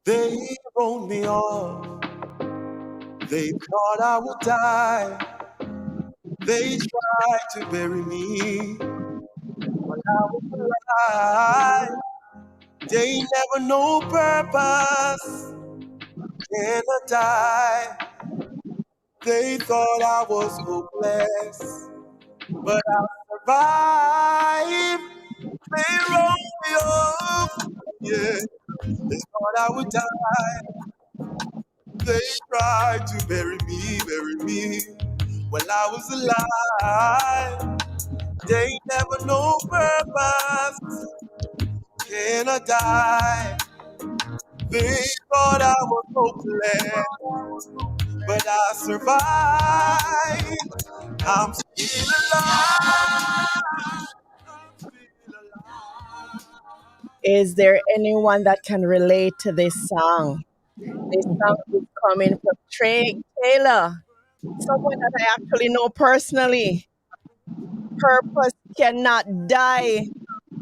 They wrote me off. They thought I would die. They tried to bury me, but I was alive. They never know purpose in a die. They thought I was hopeless, but I survived. They wrote me off. Yeah, they thought I would die. They tried to bury me when I was alive. They never know purpose in a die. They thought I was hopeless, but I survived. I'm still alive. I'm still alive. Is there anyone that can relate to this song? This song is coming from Trey Taylor, someone that I actually know personally. Purpose cannot die.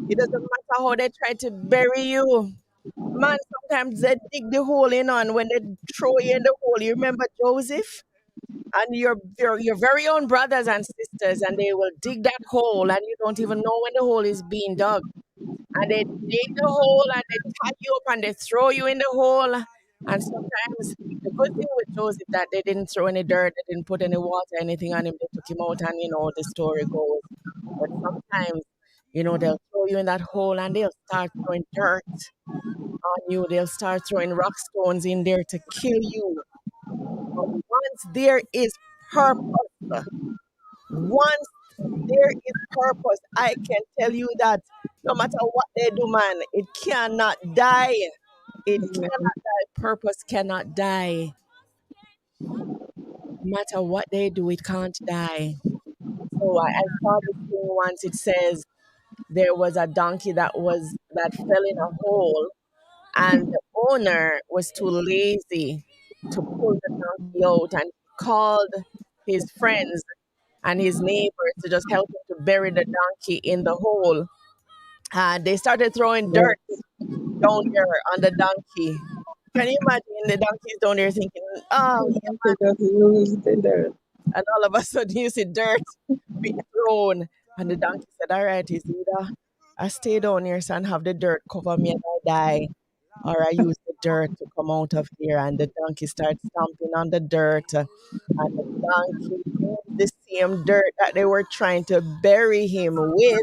It doesn't matter how they try to bury you. Man, sometimes they dig the hole in on when they throw you in the hole. You remember Joseph? And your very own brothers and sisters, and they will dig that hole, and you don't even know when the hole is being dug. And they dig the hole and they tie you up and they throw you in the hole. And sometimes the good thing with Joseph that they didn't throw any dirt, they didn't put any water, anything on him. They took him out, and the story goes. But sometimes, they'll throw you in that hole and they'll start throwing dirt on you. They'll start throwing rock stones in there to kill you. But once there is purpose, once there is purpose, I can tell you that no matter what they do, man, it cannot die. It Amen. cannot die. Purpose cannot die. No matter what they do, it can't die. So I saw this thing once. It says there was a donkey that fell in a hole, and the owner was too lazy to pull the donkey out, and he called his friends and his neighbors to just help him to bury the donkey in the hole. And they started throwing Yeah. dirt down there on the donkey. Can you imagine the donkeys down there thinking, oh, yeah, They just use the dirt. and all of a sudden you see dirt being thrown. And the donkey said, all right, it's either I stay down here so and have the dirt cover me and I die, or I use the dirt to come out of here. And the donkey starts stomping on the dirt. And the donkey used the same dirt that they were trying to bury him with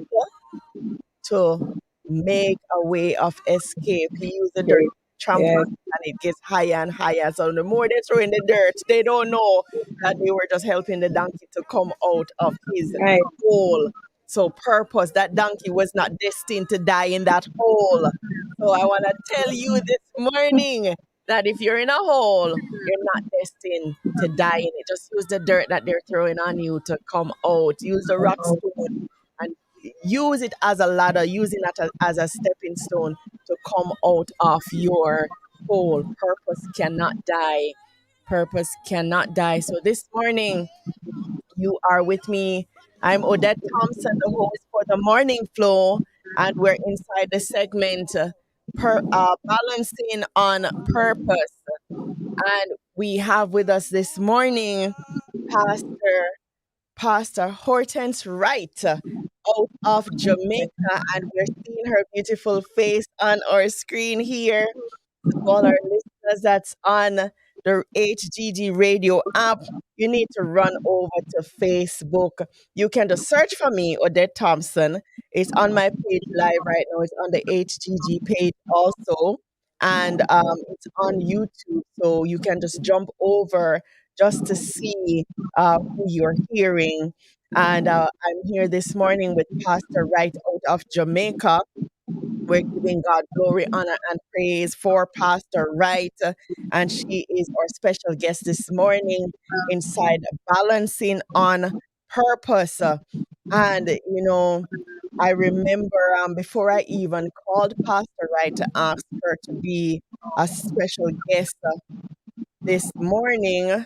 to make a way of escape. He used the dirt Okay. to tramp on Yes. it, and it gets higher and higher. So the more they throw in the dirt, they don't know that they were just helping the donkey to come out of his Right. hole. So purpose, that donkey was not destined to die in that hole. So I want to tell you this morning that if you're in a hole, you're not destined to die in it. Just use the dirt that they're throwing on you to come out. Use the rock stone and use it as a ladder, using that as a stepping stone to come out of your hole. Purpose cannot die. Purpose cannot die. So this morning, you are with me. I'm Odette Thompson, the host for the Morning Flow, and we're inside the segment Balancing on Purpose. And we have with us this morning Pastor Hortense Wright out of Jamaica, and we're seeing her beautiful face on our screen here. To all our listeners that's on the HGG radio app, you need to run over to Facebook. You can just search for me, Odette Thompson. It's on my page live right now. It's on the HGG page also. And it's on YouTube. So you can just jump over just to see who you're hearing. And I'm here this morning with Pastor Wright out of Jamaica. We're giving God glory, honor, and praise for Pastor Wright. And she is our special guest this morning inside Balancing on Purpose. And, I remember before I even called Pastor Wright to ask her to be a special guest this morning,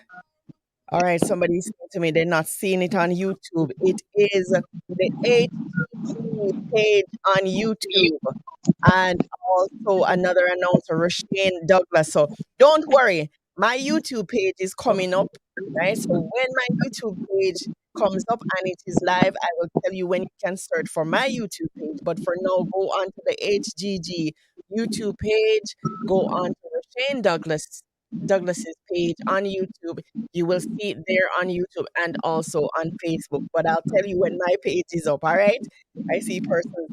All right, somebody's saying to me they're not seeing it on YouTube. It is the HGG page on YouTube, and also another announcer, Rashane Douglas. So don't worry, my YouTube page is coming up, right? So when my YouTube page comes up and it is live, I will tell you when you can search for my YouTube page. But for now, go on to the HGG YouTube page, go on to Rashane Douglas's page on YouTube. You will see it there on YouTube and also on Facebook. But I'll tell you when my page is up, all right? I see persons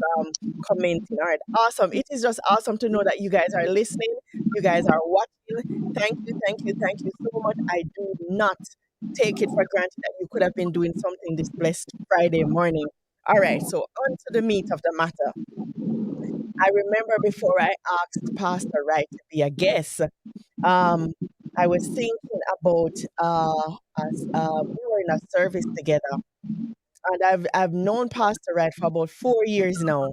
commenting. All right, awesome. It is just awesome to know that you guys are listening, you guys are watching. Thank you so much. I do not take it for granted that you could have been doing something this blessed Friday morning. All right, so on to the meat of the matter. I remember before I asked Pastor Wright to be a guest, um, I was thinking about us. We were in a service together, and I've known Pastor Wright for about 4 years now.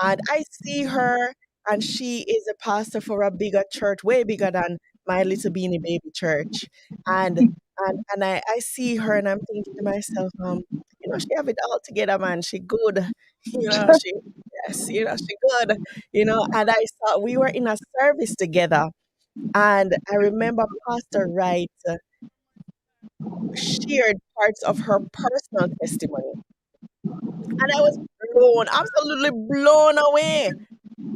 And I see her, and she is a pastor for a bigger church, way bigger than my little beanie baby church. And I see her, and I'm thinking to myself, she have it all together, man. She good, she yes, she good, And I saw we were in a service together, and I remember Pastor Wright shared parts of her personal testimony, and I was absolutely blown away.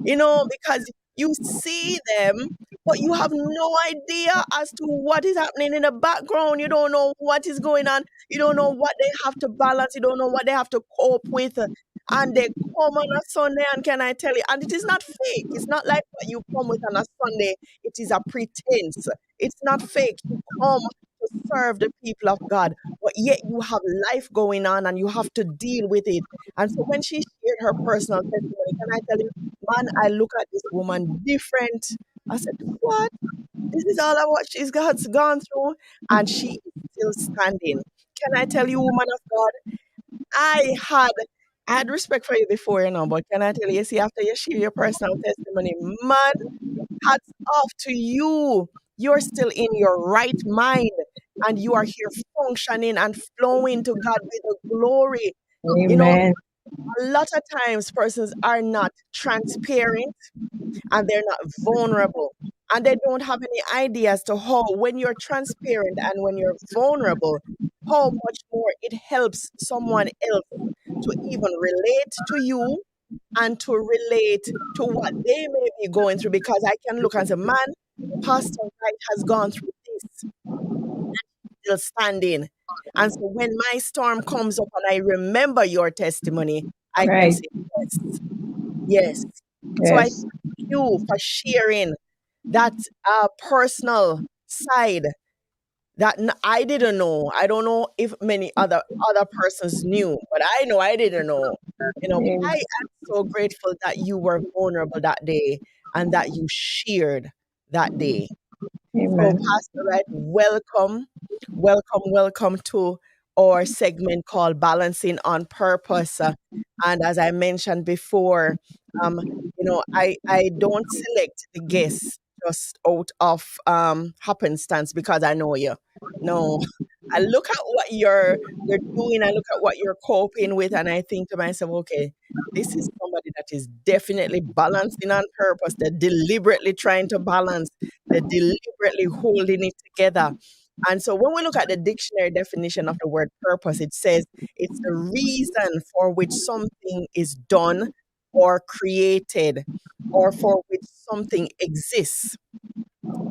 Because you see them, but you have no idea as to what is happening in the background. You don't know what is going on. You don't know what they have to balance. You don't know what they have to cope with. And they come on a Sunday, and can I tell you, and it is not fake. It's not like what you come with on a Sunday. It is a pretense. It's not fake. You come to serve the people of God, but yet you have life going on and you have to deal with it. And so when she shared her personal testimony, can I tell you, man, I look at this woman different. I said, what? This is all of what gone through, and she is still standing. Can I tell you, woman of God, I had I had respect for you before, but can I tell you, see, after you share your personal testimony, man, hats off to you. You're still in your right mind, and you are here functioning and flowing to God with the glory. You know, Amen. a lot of times persons are not transparent and they're not vulnerable. And they don't have any idea as to how, when you're transparent and when you're vulnerable, how much more it helps someone else to even relate to you and to relate to what they may be going through. Because I can look and say, man, Pastor Wright has gone through this, still standing. And so when my storm comes up and I remember your testimony, I can Right. say, yes, yes. So I thank Yes. you for sharing that personal side that I didn't know. I don't know if many other persons knew, but I know I didn't know. But I Amen. am so grateful that you were vulnerable that day and that you shared that day. So, Amen. Pastor Wright, welcome to our segment called Balancing on Purpose. And as I mentioned before, I don't select the guests just out of happenstance because I know you. No, I look at what you're doing. I look at what you're coping with, and I think to myself, okay, this is somebody that is definitely balancing on purpose. They're deliberately trying to balance. They're deliberately holding it together. And so when we look at the dictionary definition of the word purpose, it says it's the reason for which something is done or created or for which something exists.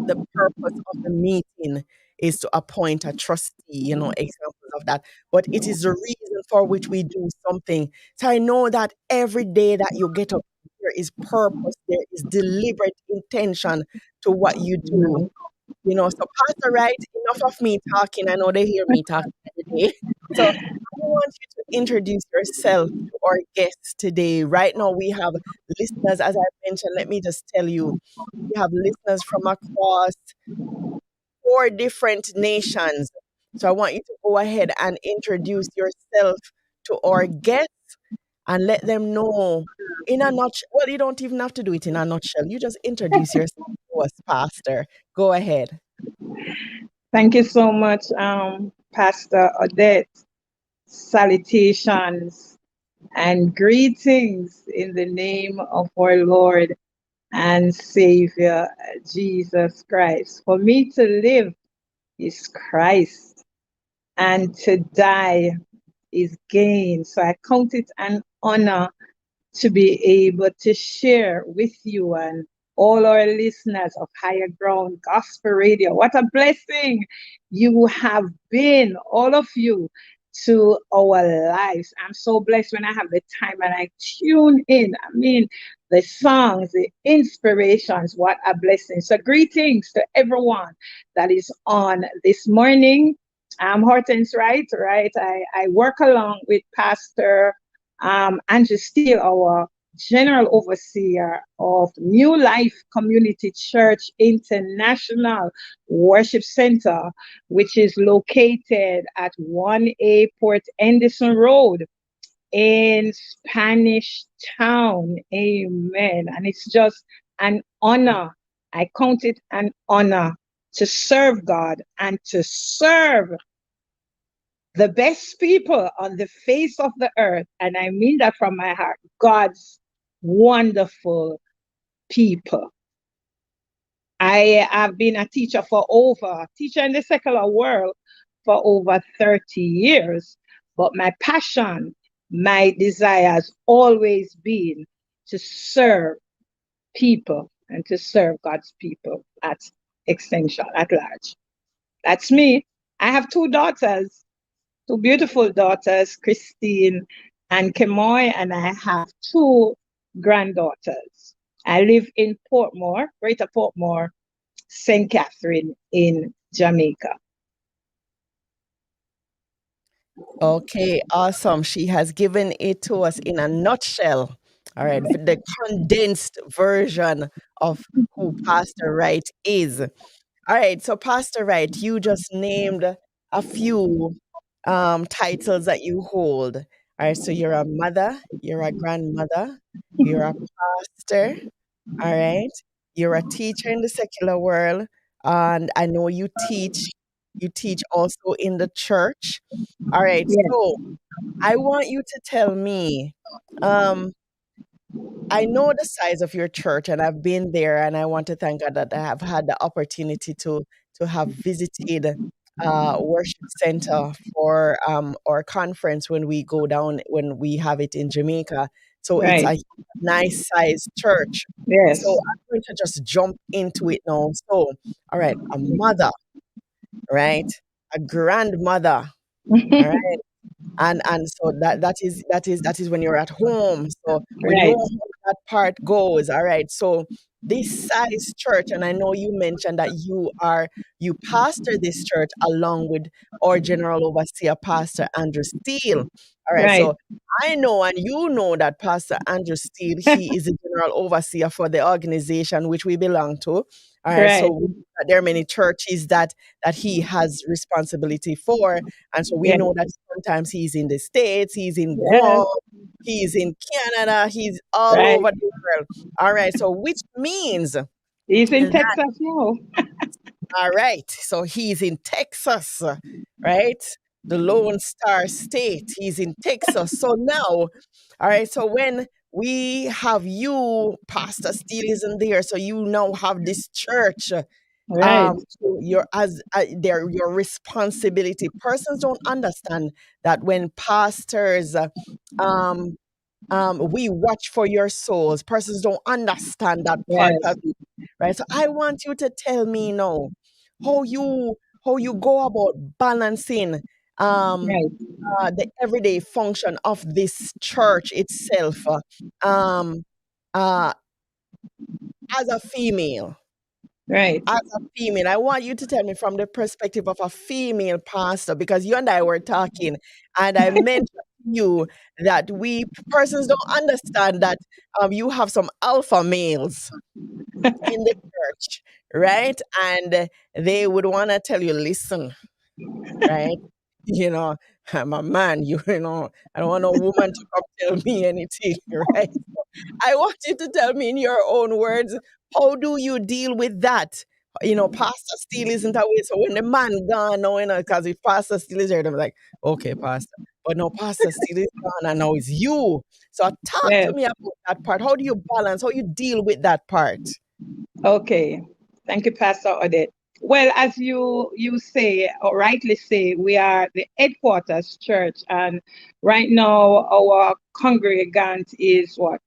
The purpose of the meeting is to appoint a trustee, examples of that. But it is the reason for which we do something. So I know that every day that you get up, there is purpose, there is deliberate intention to what you do. Amen. So Pastor Wright, enough of me talking. I know they hear me talking every day. So I want you to introduce yourself to our guests today. Right now, we have listeners, as I mentioned, let me just tell you, we have listeners from across 4 different nations. So I want you to go ahead and introduce yourself to our guests and let them know in a nutshell. Well, you don't even have to do it in a nutshell. You just introduce yourself to us, Pastor. Go ahead. Thank you so much, Pastor Odette. Salutations and greetings in the name of our Lord and Savior Jesus Christ. For me to live is Christ, and to die is gain. So I count it an honor to be able to share with you and all our listeners of Higher Ground Gospel Radio. What a blessing you have been, all of you, to our lives. I'm so blessed when I have the time and I tune in. I mean, the songs, the inspirations, what a blessing. So, greetings to everyone that is on this morning. I'm Hortense Wright, right? I work along with Pastor Andrew Steele, our General Overseer of New Life Community Church International Worship Center, which is located at 1A Port Anderson Road in Spanish Town. Amen. And it's just an honor. I count it an honor to serve God and to serve the best people on the face of the earth, and I mean that from my heart, God's wonderful people. I have been a teacher in the secular world for over 30 years, but my passion, my desire has always been to serve people and to serve God's people at extension, at large. That's me. I have two beautiful daughters, Christine and Kemoy, and I have two granddaughters. I live in Portmore, Greater Portmore, St. Catherine in Jamaica. Okay, awesome. She has given it to us in a nutshell. All right, the condensed version of who Pastor Wright is. All right, so Pastor Wright, you just named a few titles that you hold. All right, so you're a mother, you're a grandmother, you're a pastor, all right, you're a teacher in the secular world, and I know you teach also in the church. All right, Yes, so I want you to tell me, um, I know the size of your church, and I've been there, and I want to thank God that I have had the opportunity to have visited worship center for our conference when we go down when we have it in Jamaica. So it's right. a nice sized church. So Yes, I'm going to just jump into it now. So, all right, a mother, right? A grandmother, all right? And so that is when you're at home, so we know right. how that part goes. All right, so this size church, and I know you mentioned that you pastor this church along with our general overseer, Pastor Andrew Steele. All right, Right. so I know and you know that Pastor Andrew Steele, he is the general overseer for the organization which we belong to. All right, so Right. we know that there are many churches that he has responsibility for, and so we Yes. know that sometimes he's in the States, he's in Yes. Guam, he's in Canada, he's all Right. over the world. All right. So which means that, He's in Texas now. all right. So he's in Texas, right? The Lone Star State. He's in Texas. So now, all right. So when we have you, Pastor Steele isn't there. So you now have this church. Right. So your as their your responsibility. Persons don't understand that when pastors um we watch for your souls. Persons don't understand that part of Yes. it, right? So I want you to tell me now how you go about balancing um Right. the everyday function of this church itself, um uh as a female. Right. As a female, I want you to tell me from the perspective of a female pastor, because you and I were talking, and I mentioned to you that we persons don't understand that you have some alpha males in the church, right? And they would want to tell you, listen, right? You know, I'm a man, you know, I don't want no woman to come tell me anything, right? I want you to tell me in your own words, how do you deal with that? Pastor Steele isn't away. So when the man gone now, because if Pastor Steele is here, I'm like, okay, Pastor. But no, Pastor Steele is gone and now it's you. So talk to Yes. me about that part. How do you balance? How you deal with that part? Okay. Thank you, Pastor Odette. Well, as you say, or rightly say, we are the headquarters church, and right now our congregant is what,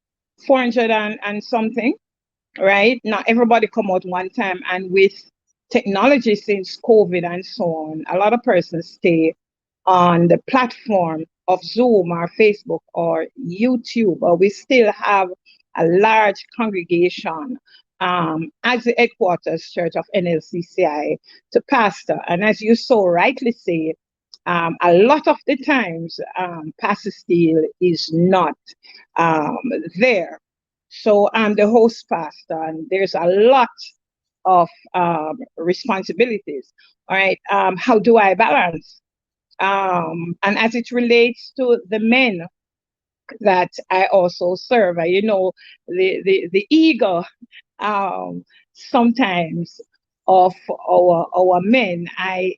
400 and something, right? Not everybody come out one time, and with technology since COVID and so on, a lot of persons stay on the platform of Zoom or Facebook or YouTube, but we still have a large congregation as the headquarters church of NLCCI to pastor. And as you so rightly say, a lot of the times Pastor Steele is not um, there. So I'm the host pastor, and there's a lot of responsibilities. All right. How do I balance? And as it relates to the men that I also serve, the ego sometimes of our men.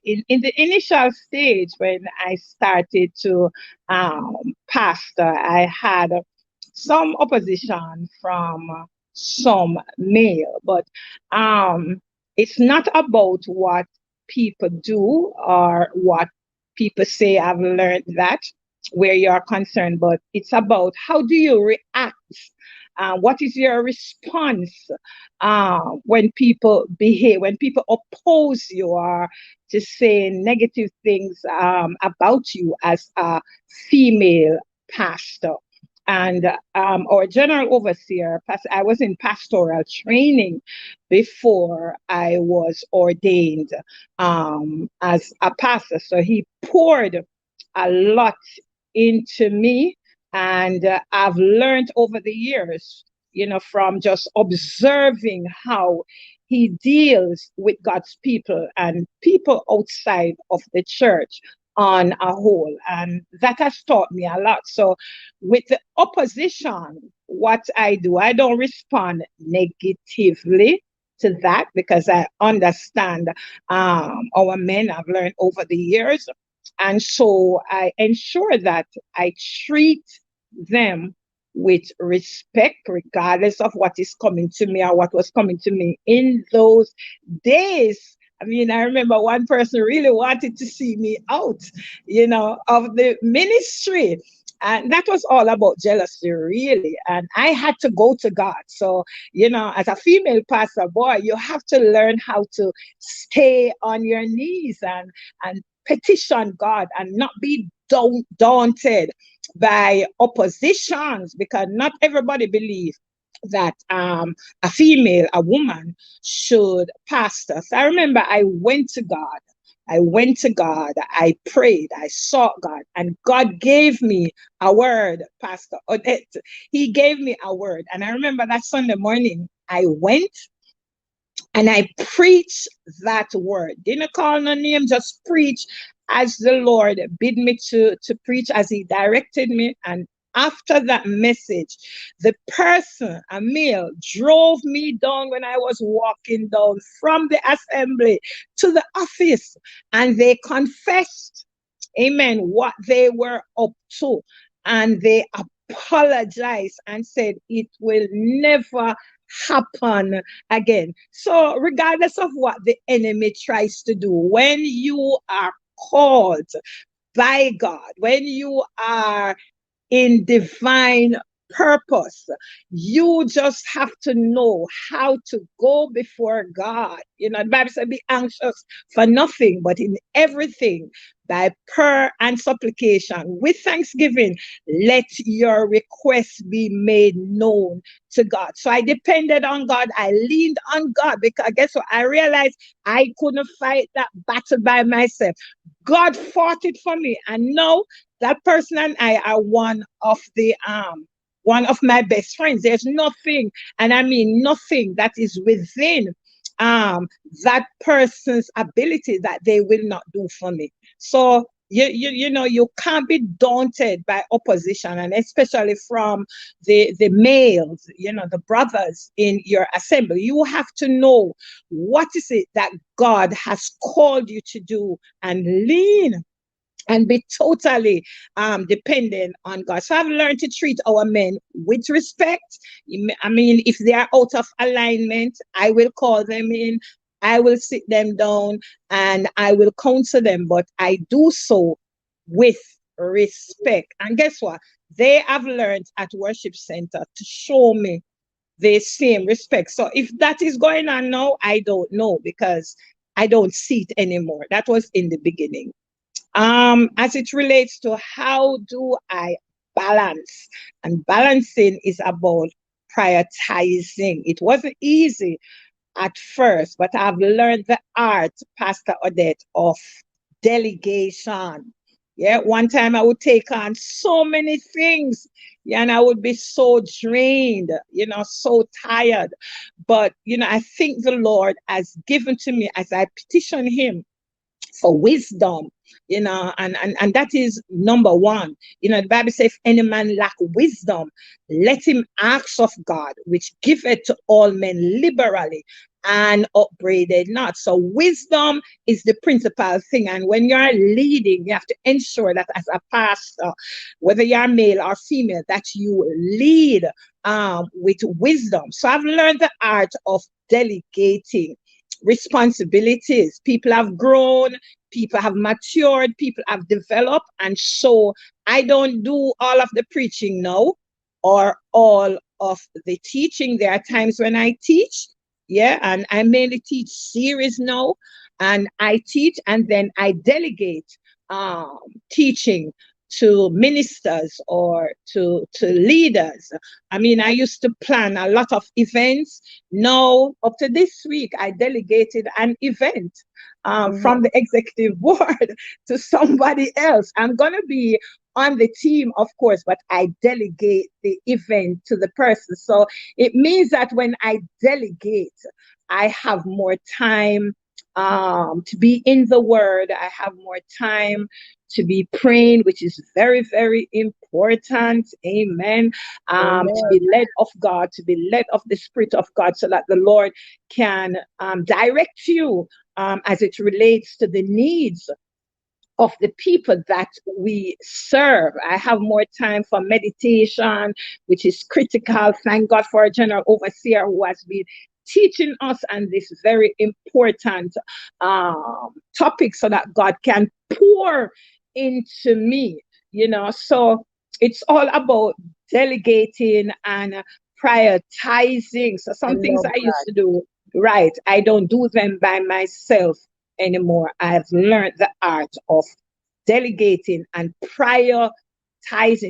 In the initial stage when I started to pastor, I had some opposition from some male, but um, it's not about what people do or what people say. I've learned that where you're concerned, but it's about how do you react. What is your response when people behave, when people oppose you or to say negative things about you as a female pastor? And our general overseer, I was in pastoral training before I was ordained as a pastor. So he poured a lot into me. And I've learned over the years, from just observing how he deals with God's people and people outside of the church on a whole. And that has taught me a lot. So with the opposition, what I do, I don't respond negatively to that because I understand our men have learned over the years. And so I ensure that I treat them with respect, regardless of what is coming to me or what was coming to me in those days. I mean, I remember one person really wanted to see me out, of the ministry. And that was all about jealousy, really. And I had to go to God. So, as a female pastor, boy, you have to learn how to stay on your knees and petition God and not be daunted by oppositions, because not everybody believes that a woman should pastor. So I remember I went to God. I prayed, I sought God, and God gave me a word, Pastor Odette. He gave me a word. And I remember that Sunday morning, I went and I preach that word. Didn't call no name, just preach as the Lord bid me to preach, as he directed me. And after that message, the person, a male, drove me down when I was walking down from the assembly to the office, and they confessed, amen, what they were up to. And they apologized and said it will never happen again. So, regardless of what the enemy tries to do, when you are called by God, when you are in divine purpose, you just have to know how to go before God. The Bible says, be anxious for nothing, but in everything, by prayer and supplication, with thanksgiving, let your requests be made known to God. So I depended on God. I leaned on God, because guess what? I realized I couldn't fight that battle by myself. God fought it for me. And now that person and I are one of my best friends. There's nothing, and I mean nothing, that is within um that person's ability that they will not do for me. So You can't be daunted by opposition, and especially from the males, the brothers in your assembly. You have to know what is it that God has called you to do, and lean and be totally dependent on God. So I've learned to treat our men with respect. I mean, if they are out of alignment, I will call them in, I will sit them down, and I will counsel them, but I do so with respect. And guess what? They have learned at Worship Center to show me the same respect. So if that is going on now, I don't know, because I don't see it anymore. That was in the beginning. As it relates to how do I balance, and balancing is about prioritizing. It wasn't easy at first, but I've learned the art, Pastor Odette, of delegation. Yeah, one time I would take on so many things, yeah, and I would be so drained, so tired. But, I think the Lord has given to me, as I petition Him for wisdom, and that is number one. The Bible says, if any man lack wisdom, let him ask of God, which giveth to all men liberally and upbraided not. So wisdom is the principal thing. And when you're leading, you have to ensure that as a pastor, whether you're male or female, that you lead with wisdom. So I've learned the art of delegating responsibilities. People have grown, people have matured, people have developed. And so I don't do all of the preaching now, or all of the teaching. There are times when I teach, yeah, and I mainly teach series now, and I teach and then I delegate teaching to ministers or to leaders. I mean, I used to plan a lot of events. Now, up to this week, I delegated an event Mhm. from the executive board to somebody else. I'm going to be on the team, of course, but I delegate the event to the person. So it means that when I delegate, I have more time to be in the word. I have more time to be praying, which is very, very important. Amen. To Amen. be led of God, to be led of the Spirit of God, so that the Lord can direct you as it relates to the needs of the people that we serve. I have more time for meditation, which is critical. Thank God for a general overseer who has been teaching us on this very important topic, so that God can pour into me. So it's all about delegating and prioritizing. So I some things love I used that. to do, right, I don't do them by myself anymore. I've learned the art of delegating and prioritizing,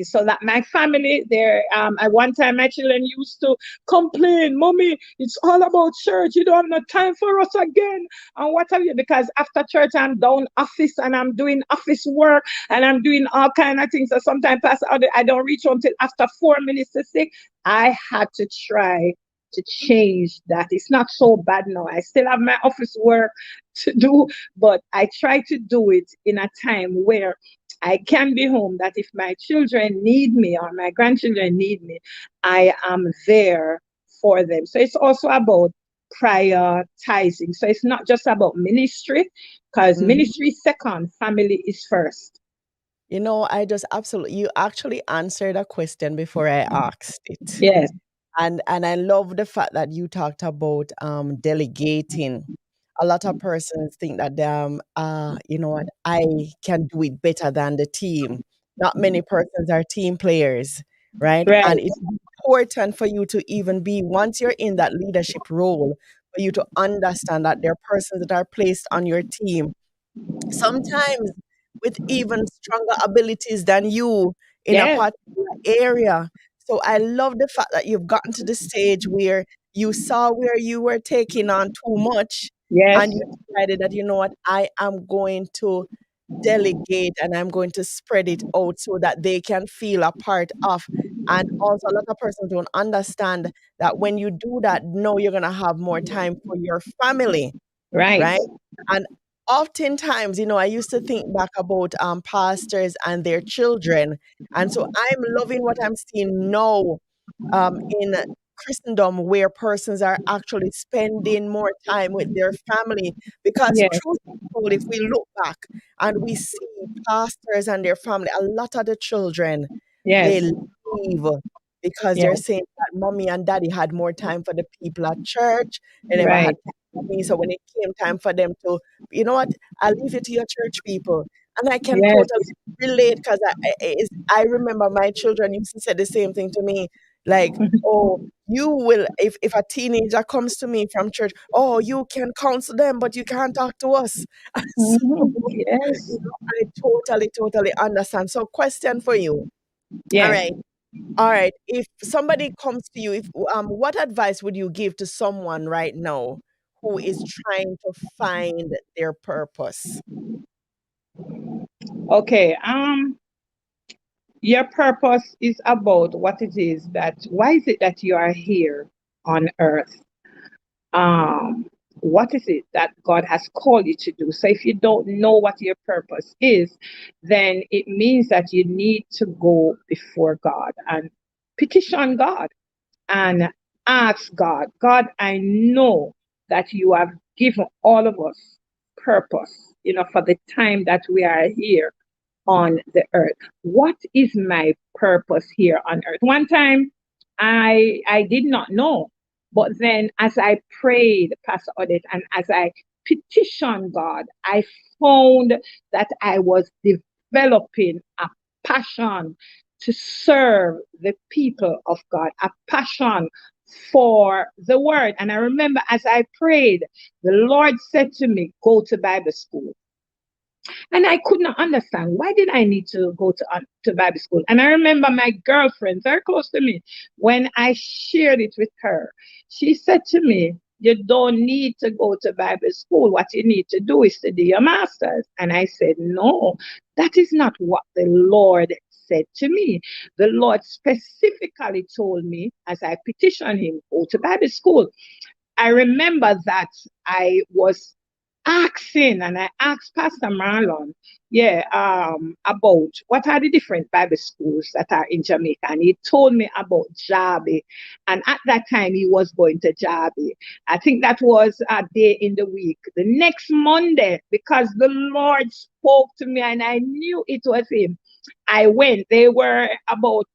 so that my family there, at one time my children used to complain, mommy, it's all about church, you don't have no time for us again, and what have you, because after church I'm down office and I'm doing office work and I'm doing all kind of things. So sometimes I don't reach home till after 4 minutes to 6. I had to try to change that. It's not so bad now. I still have my office work to do, but I try to do it in a time where I can be home, that if my children need me or my grandchildren need me, I am there for them. So it's also about prioritizing. So it's not just about ministry, because Mhm. ministry is second, family is first. I just absolutely, you actually answered a question before I asked it. Yes, And I love the fact that you talked about delegating. A lot of persons think that you know what, I can do it better than the team. Not many persons are team players, right? right. And it's important for you to even be, once you're in that leadership role, for you to understand that there are persons that are placed on your team, sometimes with even stronger abilities than you in a Yes, particular area. So I love the fact that you've gotten to the stage where you saw where you were taking on too much, yes, and you decided that, you know what, I am going to delegate and I'm going to spread it out so that they can feel a part of. And also, a lot of persons don't understand that when you do that, no, you're going to have more time for your family, right. right? oftentimes, I used to think back about pastors and their children, and so I'm loving what I'm seeing now in Christendom, where persons are actually spending more time with their family. Because Yes, truth be told, if we look back and we see pastors and their family, a lot of the children, they yes, leave because they're yes, saying that mommy and daddy had more time for the people at church. They never had right. time for me. So when it came time for them to, you know what, I'll leave it to your church people. And I can Yes. totally relate, because I remember my children used to say the same thing to me. Like, oh, you will, if a teenager comes to me from church, oh, you can counsel them, but you can't talk to us. So, Mhm. Yes. I totally understand. So, question for you. All Yes. right. All right. If somebody comes to you, if what advice would you give to someone right now who is trying to find their purpose? Okay. Your purpose is about what it is that, why is it that you are here on earth? What is it that God has called you to do? So if you don't know what your purpose is, then it means that you need to go before God and petition God and ask God, God, I know that you have given all of us purpose, for the time that we are here on the earth. What is my purpose here on earth? One time I did not know, but then as I prayed, Pastor Odette, and as I petitioned God, I found that I was developing a passion to serve the people of God, a passion for the word. And I remember as I prayed, the Lord said to me, go to Bible school. And I could not understand, why did I need to go to Bible school? And I remember my girlfriend, very close to me, when I shared it with her, she said to me, you don't need to go to Bible school. What you need to do is to do your master's. And I said, no, that is not what the Lord said to me. The Lord specifically told me, as I petitioned him, go to Bible school. I remember that I was asking, and I asked Pastor Marlon, about what are the different Bible schools that are in Jamaica. And he told me about Jabe. And at that time, he was going to Jabe. I think that was a day in the week. The next Monday, because the Lord spoke to me and I knew it was him, I went. They were about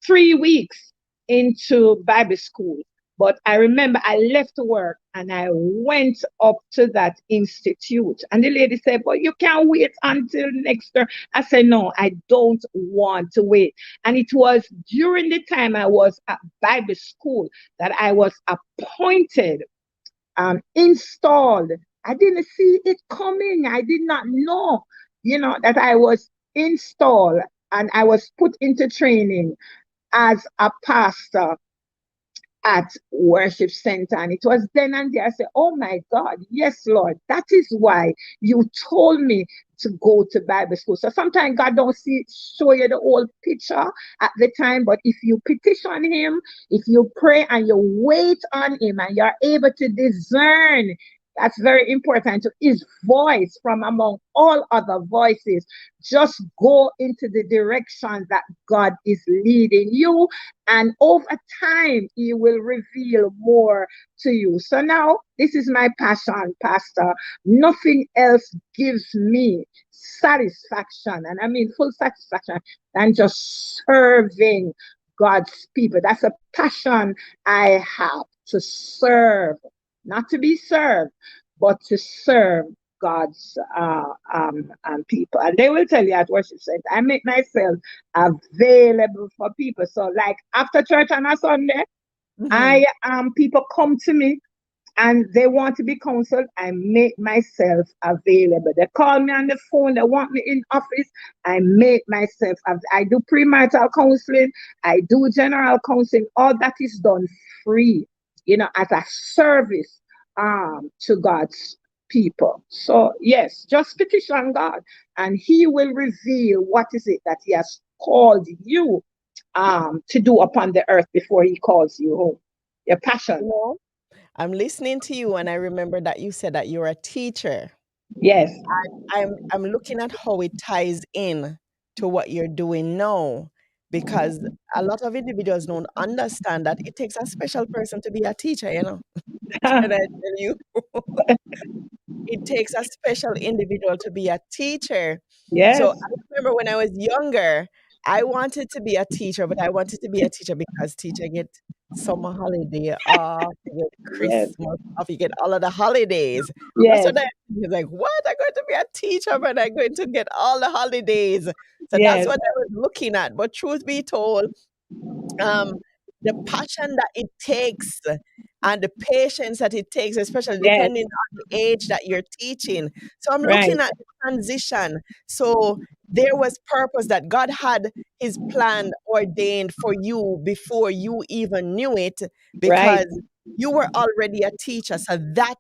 3 weeks into Bible school. But I remember I left work and I went up to that institute. And the lady said, but you can't wait until next term. I said, no, I don't want to wait. And it was during the time I was at Bible school that I was appointed, installed. I didn't see it coming. I did not know, that I was installed and I was put into training as a pastor at worship center. And it was then and there I said, oh my God, yes, Lord, that is why you told me to go to Bible school. So sometimes God don't show you the whole picture at the time, but if you petition him, if you pray and you wait on him and you're able to discern, that's very important, to his voice from among all other voices. Just go into the direction that God is leading you, and over time, he will reveal more to you. So now, this is my passion, Pastor. Nothing else gives me satisfaction, and I mean full satisfaction, than just serving God's people. That's a passion I have, to serve, not to be served, but to serve God's people. And they will tell you at worship center, I make myself available for people. So like after church on a Sunday, Mhm. I people come to me and they want to be counseled. I make myself available. They call me on the phone, they want me in office, I make myself I do premarital counseling, I do general counseling. All that is done free, as a service to God's people. So yes, just petition God and he will reveal what is it that he has called you to do upon the earth before he calls you home. Your You passion. know, I'm listening to you, and I remember that you said that you're a teacher. Yes. I'm looking at how it ties in to what you're doing now, because a lot of individuals don't understand that it takes a special person to be a teacher, you know. Can I tell you? It takes a special individual to be a teacher. So Yes. I remember when I was younger, I wanted to be a teacher, but I wanted to be a teacher because teacher get summer holiday off, you get Yes. Christmas off, you get all of the holidays. That's Yes. what I was like, what? I'm going to be a teacher, but I'm going to get all the holidays. So that's Yes. what I was looking at. But truth be told, um, the passion that it takes and the patience that it takes, especially Yes. depending on the age that you're teaching. So I'm Right. looking at the transition. So there was purpose that God had his plan ordained for you before you even knew it, Right. because you were already a teacher. So that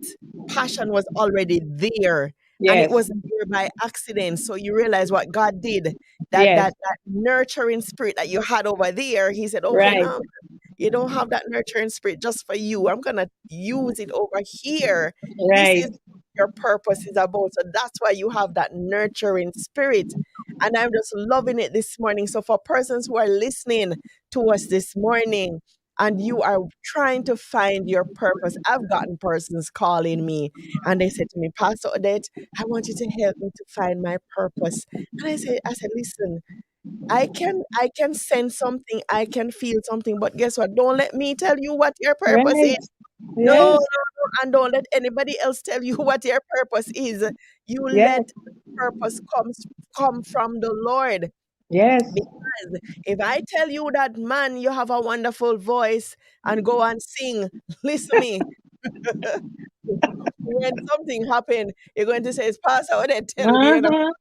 passion was already there. And it Yes. wasn't there by accident. So you realize what God did, Yes. that nurturing spirit that you had over there. He said, okay, Right. now you don't have that nurturing spirit just for you. I'm gonna use it over here. This Right. is what your purpose is about. So that's why you have that nurturing spirit. And I'm just loving it this morning. So for persons who are listening to us this morning, and you are trying to find your purpose. I've gotten persons calling me and they said to me, Pastor Odette, I want you to help me to find my purpose. And I said, listen, I can sense something, I can feel something, but guess what? Don't let me tell you what your purpose is. Right. No, no, Yes. no, and don't let anybody else tell you what your purpose is. You let Yes. purpose come from the Lord. Yes. Because if I tell you that, man, you have a wonderful voice and go and sing, listen me. When something happen, you're going to say, it's Pastor, what they tell me, you know. Uh-huh.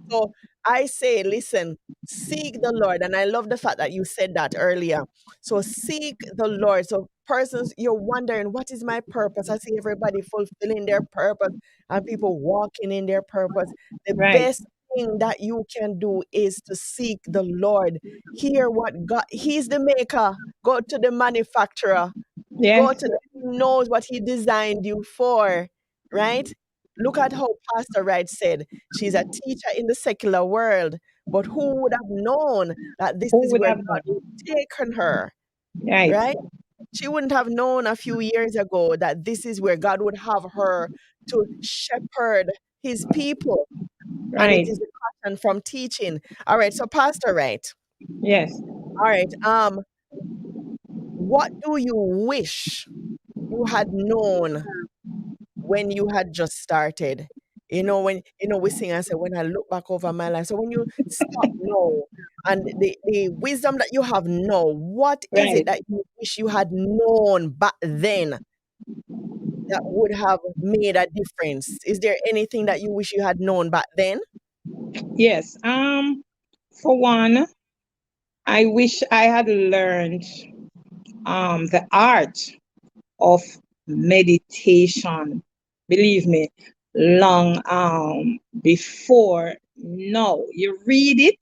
So I say, listen, seek the Lord. And I love the fact that you said that earlier. So seek the Lord. So persons, you're wondering, what is my purpose? I see everybody fulfilling their purpose and people walking in their purpose. The Right. best thing that you can do is to seek the Lord. Hear what God, He's the maker. Go to the manufacturer. Go Yes. to the, He knows what he designed you for, right? Look at how Pastor Wright said she's a teacher in the secular world, but who would have known that this Who is would where have God would known? taken her, Right. right? She wouldn't have known a few years ago that this is where God would have her to shepherd his people. And it Right. is the passion from teaching. All right, so Pastor Wright. Yes. All right. What do you wish you had known when you had just started? When we sing and say, when I look back over my life. So when you stop now and the wisdom that you have now, what is it Right. that you wish you had known back then that would have made a difference? Is there anything that you wish you had known back then? Yes. For one, I wish I had learned the art of meditation. Believe me, long before now. You read it,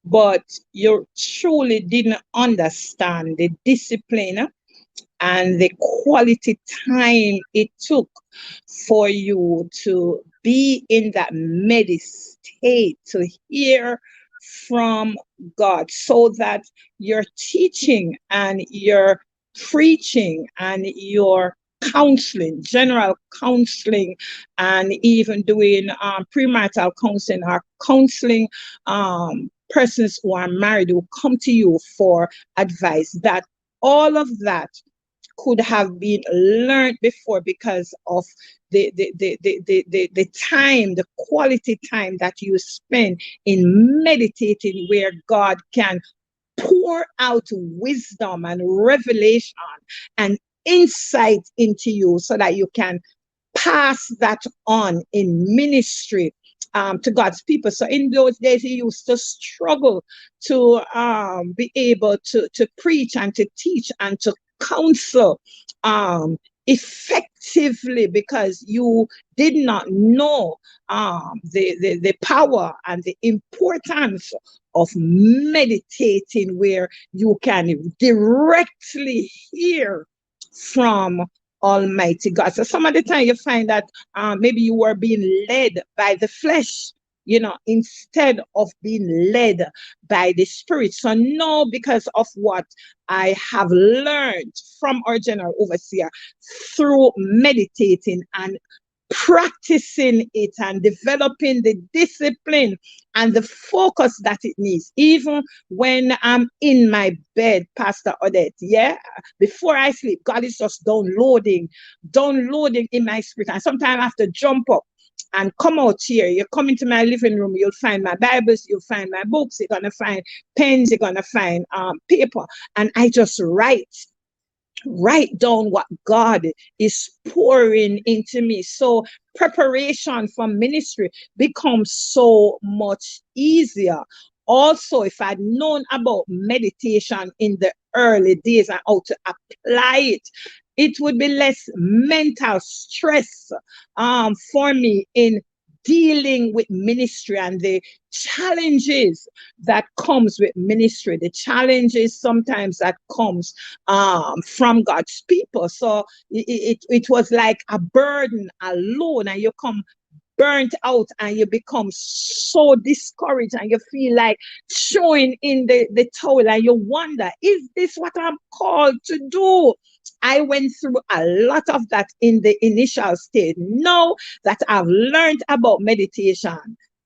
but you truly didn't understand the discipline and the quality time it took for you to be in that state to hear from God, so that your teaching and your preaching and your counseling, general counseling, and even doing premarital counseling or counseling persons who are married who come to you for advice, that all of that could have been learned before, because of the time, the quality time that you spend in meditating, where God can pour out wisdom and revelation and insight into you, so that you can pass that on in ministry to God's people. So in those days, he used to struggle to be able to preach and to teach and to counsel effectively, because you did not know the power and the importance of meditating, where you can directly hear from Almighty God. So some of the time you find that maybe you were being led by the flesh, instead of being led by the Spirit. So now, because of what I have learned from our general overseer through meditating and practicing it and developing the discipline and the focus that it needs, even when I'm in my bed, Pastor Odette. Yeah, before I sleep, God is just downloading in my spirit. And sometimes I have to jump up and come out here. You come into my living room, you'll find my Bibles, you'll find my books, you're gonna find pens, you're gonna find paper, and I just write down what God is pouring into me. So preparation for ministry becomes so much easier. Also, if I'd known about meditation in the early days and how to apply it, it would be less mental stress for me in dealing with ministry and the challenges that comes with ministry, the challenges sometimes that comes from God's people. So it was like a burden alone, and you come burnt out and you become so discouraged and you feel like throwing in the towel and you wonder, is this what I'm called to do? I went through a lot of that in the initial stage. Now that I've learned about meditation,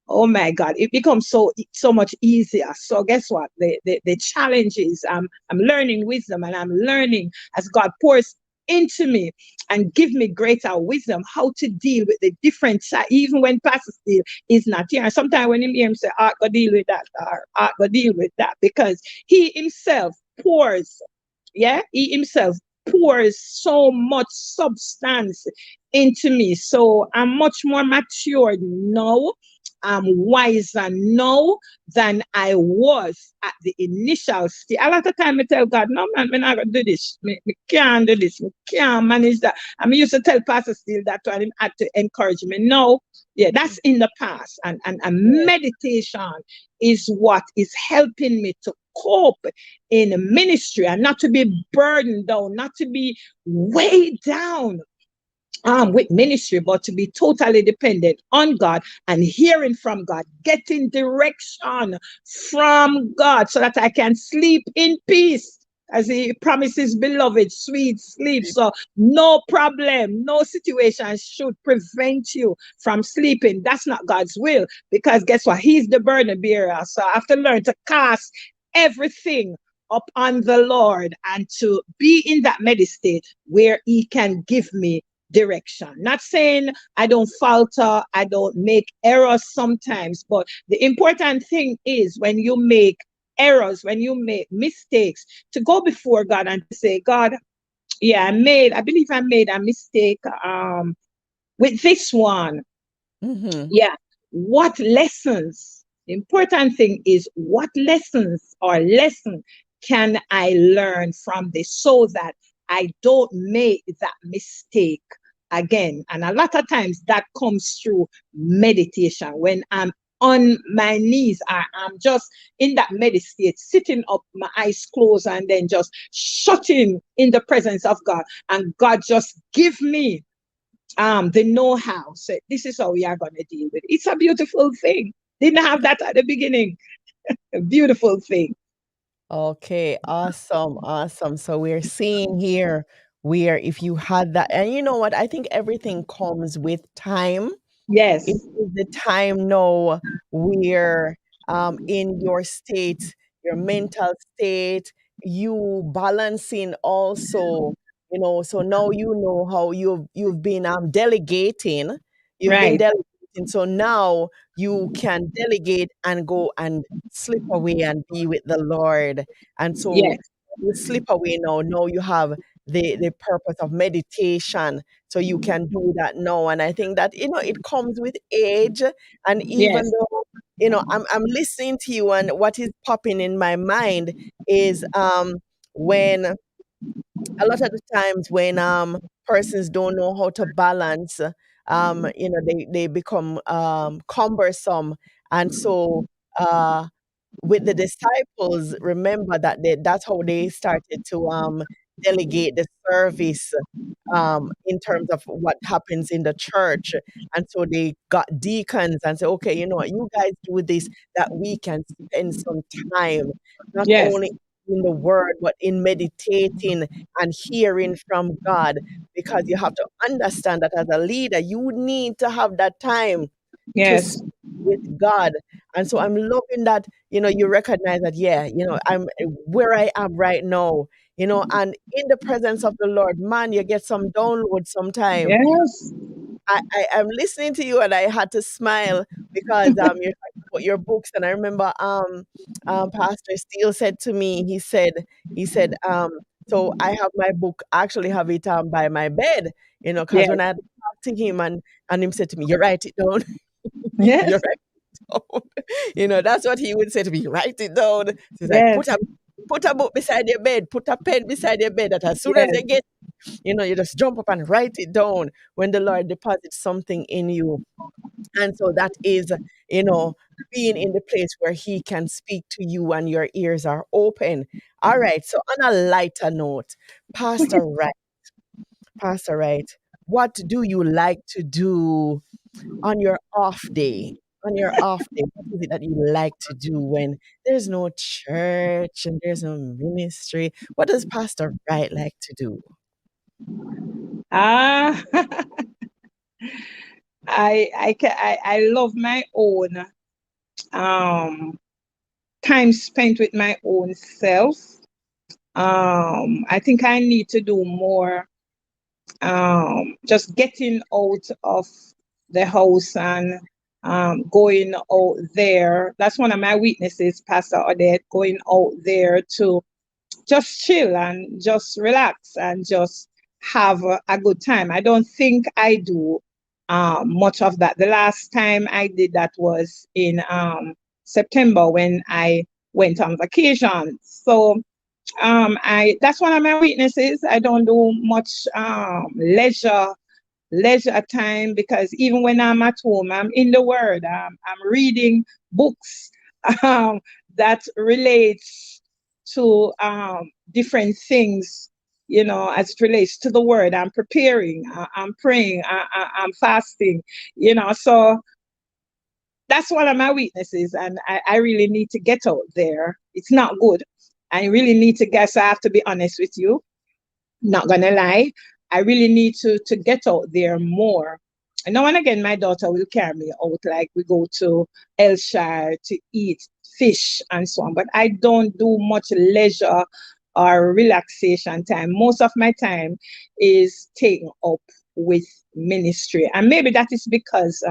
oh my God, it becomes so much easier. So guess what? The challenge is I'm learning wisdom, and I'm learning as God pours into me and give me greater wisdom how to deal with the different side, even when Pastor Steve is not here. And sometimes when you hear him say, "Art go deal with that," or "Art go deal with that," because he himself pours, yeah, he himself pours so much substance into me. So I'm much more matured now. I'm wiser now than I was at the initial stage. A lot of time I tell God, no man, I'm not gonna do this. Me can't do this. Me can't manage that. I mean, used to tell Pastor Steele that one, him had to encourage me. No, yeah, that's in the past. And Yes. meditation is what is helping me to cope in ministry and not to be burdened down, not to be weighed down with ministry, but to be totally dependent on God and hearing from God, getting direction from God so that I can sleep in peace. As he promises, beloved, sweet sleep. So, no problem, no situation should prevent you from sleeping. That's not God's will, because guess what? He's the burden bearer. So, I have to learn to cast everything upon the Lord and to be in that meditate where He can give me direction. Not saying I don't falter, I don't make errors sometimes, but the important thing is when you make errors, when you make mistakes, to go before God and to say, God, yeah, I believe I made a mistake with this one. Mm-hmm. Yeah. What lessons? The important thing is what lessons or lesson can I learn from this so that I don't make that mistake again. And a lot of times that comes through meditation when I'm on my knees, I'm just in that meditate, sitting up, my eyes closed, and then just shutting in the presence of God. And God just give me the know-how. So this is how we are going to deal with it. It's a beautiful thing. Didn't have that at the beginning. A beautiful thing. Okay, awesome, awesome. So we're seeing here where if you had that, and you know what, I think everything comes with time. It Yes. is the time now where in your state, your mental state, you balancing also, so now you know how you've been delegating, you've been Right. delegating. So now you can delegate and go and slip away and be with the Lord. And so Yes. you slip away now. Now you have the purpose of meditation, so you can do that now. And I think that it comes with age. And even Yes. though I'm listening to you, and what is popping in my mind is when a lot of the times when persons don't know how to balance, they become cumbersome. And so uh with the disciples, remember that that's how they started to delegate the service in terms of what happens in the church. And so they got deacons and say, okay, you know what, you guys do this, that we can spend some time, not Yes. only in the word, but in meditating and hearing from God. Because you have to understand that as a leader, you need to have that time to Yes. speak with God. And so I'm loving that, you recognize that, yeah, I'm where I am right now, and in the presence of the Lord, man, you get some download sometime. Yes. I'm listening to you and I had to smile because you're talking about your books. And I remember Pastor Steele said to me, he said, so I have my book, I actually have it by my bed, because Yes. when I talked to him and him said to me, you write it down. You Yes. write it down. That's what he would say to me, write it down. So he's like, Yes. put a book beside your bed, put a pen beside your bed, that as soon as Yes. you get, you just jump up and write it down when the Lord deposits something in you. And so that is, you know, being in the place where He can speak to you and your ears are open. All right. So on a lighter note, Pastor Wright, Pastor Wright, what do you like to do on your off day? On your off day, what is it that you like to do when there's no church and there's no ministry? What does Pastor Wright like to do? Ah, I love my own um time spent with my own self. I think I need to do more just getting out of the house and going out there. That's one of my weaknesses, Pastor Odette, going out there to just chill and just relax and just have a good time. I don't think I do much of that. The last time I did that was in September when I went on vacation. So I that's one of my weaknesses. I don't do much leisure time because even when I'm at home, I'm in the Word. I'm reading books um, that relates to different things, as it relates to the Word. I'm preparing, I'm praying, I'm fasting, So that's one of my weaknesses, and I really need to get out there. It's not good. I really need to guess. I have to be honest with you, not gonna lie. I really need to get out there more. And now and again, my daughter will carry me out, like we go to Elshire to eat fish and so on. But I don't do much leisure or relaxation time. Most of my time is taken up with ministry. And maybe that is because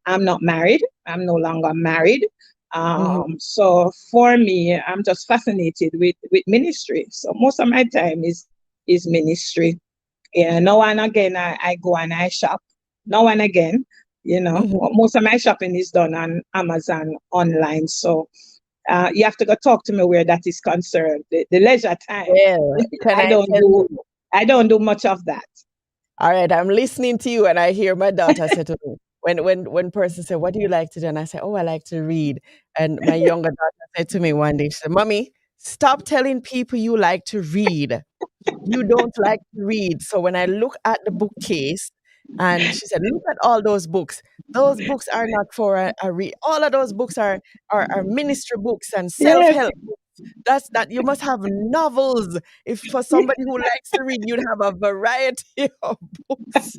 I'm not married. I'm no longer married. Mhm, So for me, I'm just fascinated with ministry. So most of my time is ministry. Yeah, now and again I go and I shop. Now and again, mhm. most of my shopping is done on Amazon online. So you have to go talk to me where that is concerned. The leisure time, Well, can I I don't tell do you? I don't do much of that. All right, I'm listening to you, and I hear my daughter say to me, when person say, "What do you like to do?" and I say, "Oh, I like to read." And my younger daughter said to me one day, she said, "Mommy, stop telling people you like to read. You don't like to read." So when I look at the bookcase, and she said, "Look at all those books. Those books are not for a read. All of those books are ministry books and self Yes, help. That you must have novels. If for somebody who likes to read, you'd have a variety of books."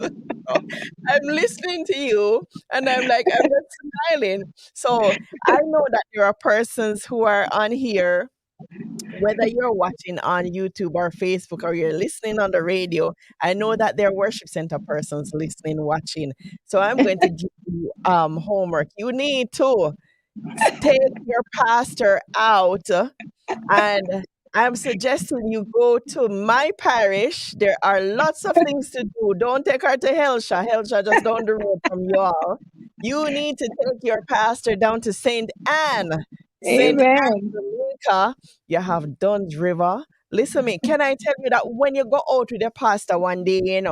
So I'm listening to you and I'm like, I'm just smiling. So I know that there are persons who are on here, whether you're watching on YouTube or Facebook or you're listening on the radio. I know that there are worship center persons listening, watching. So I'm going to give you homework. You need to take your pastor out, and I'm suggesting you go to my parish. There are lots of things to do. Don't take her to Helsha. Helsha just down the road from you all. You need to take your pastor down to St. Anne. St. Anne, amen, Jamaica. You have Dunn's River. Listen me, can I tell you that when you go out with your pastor one day,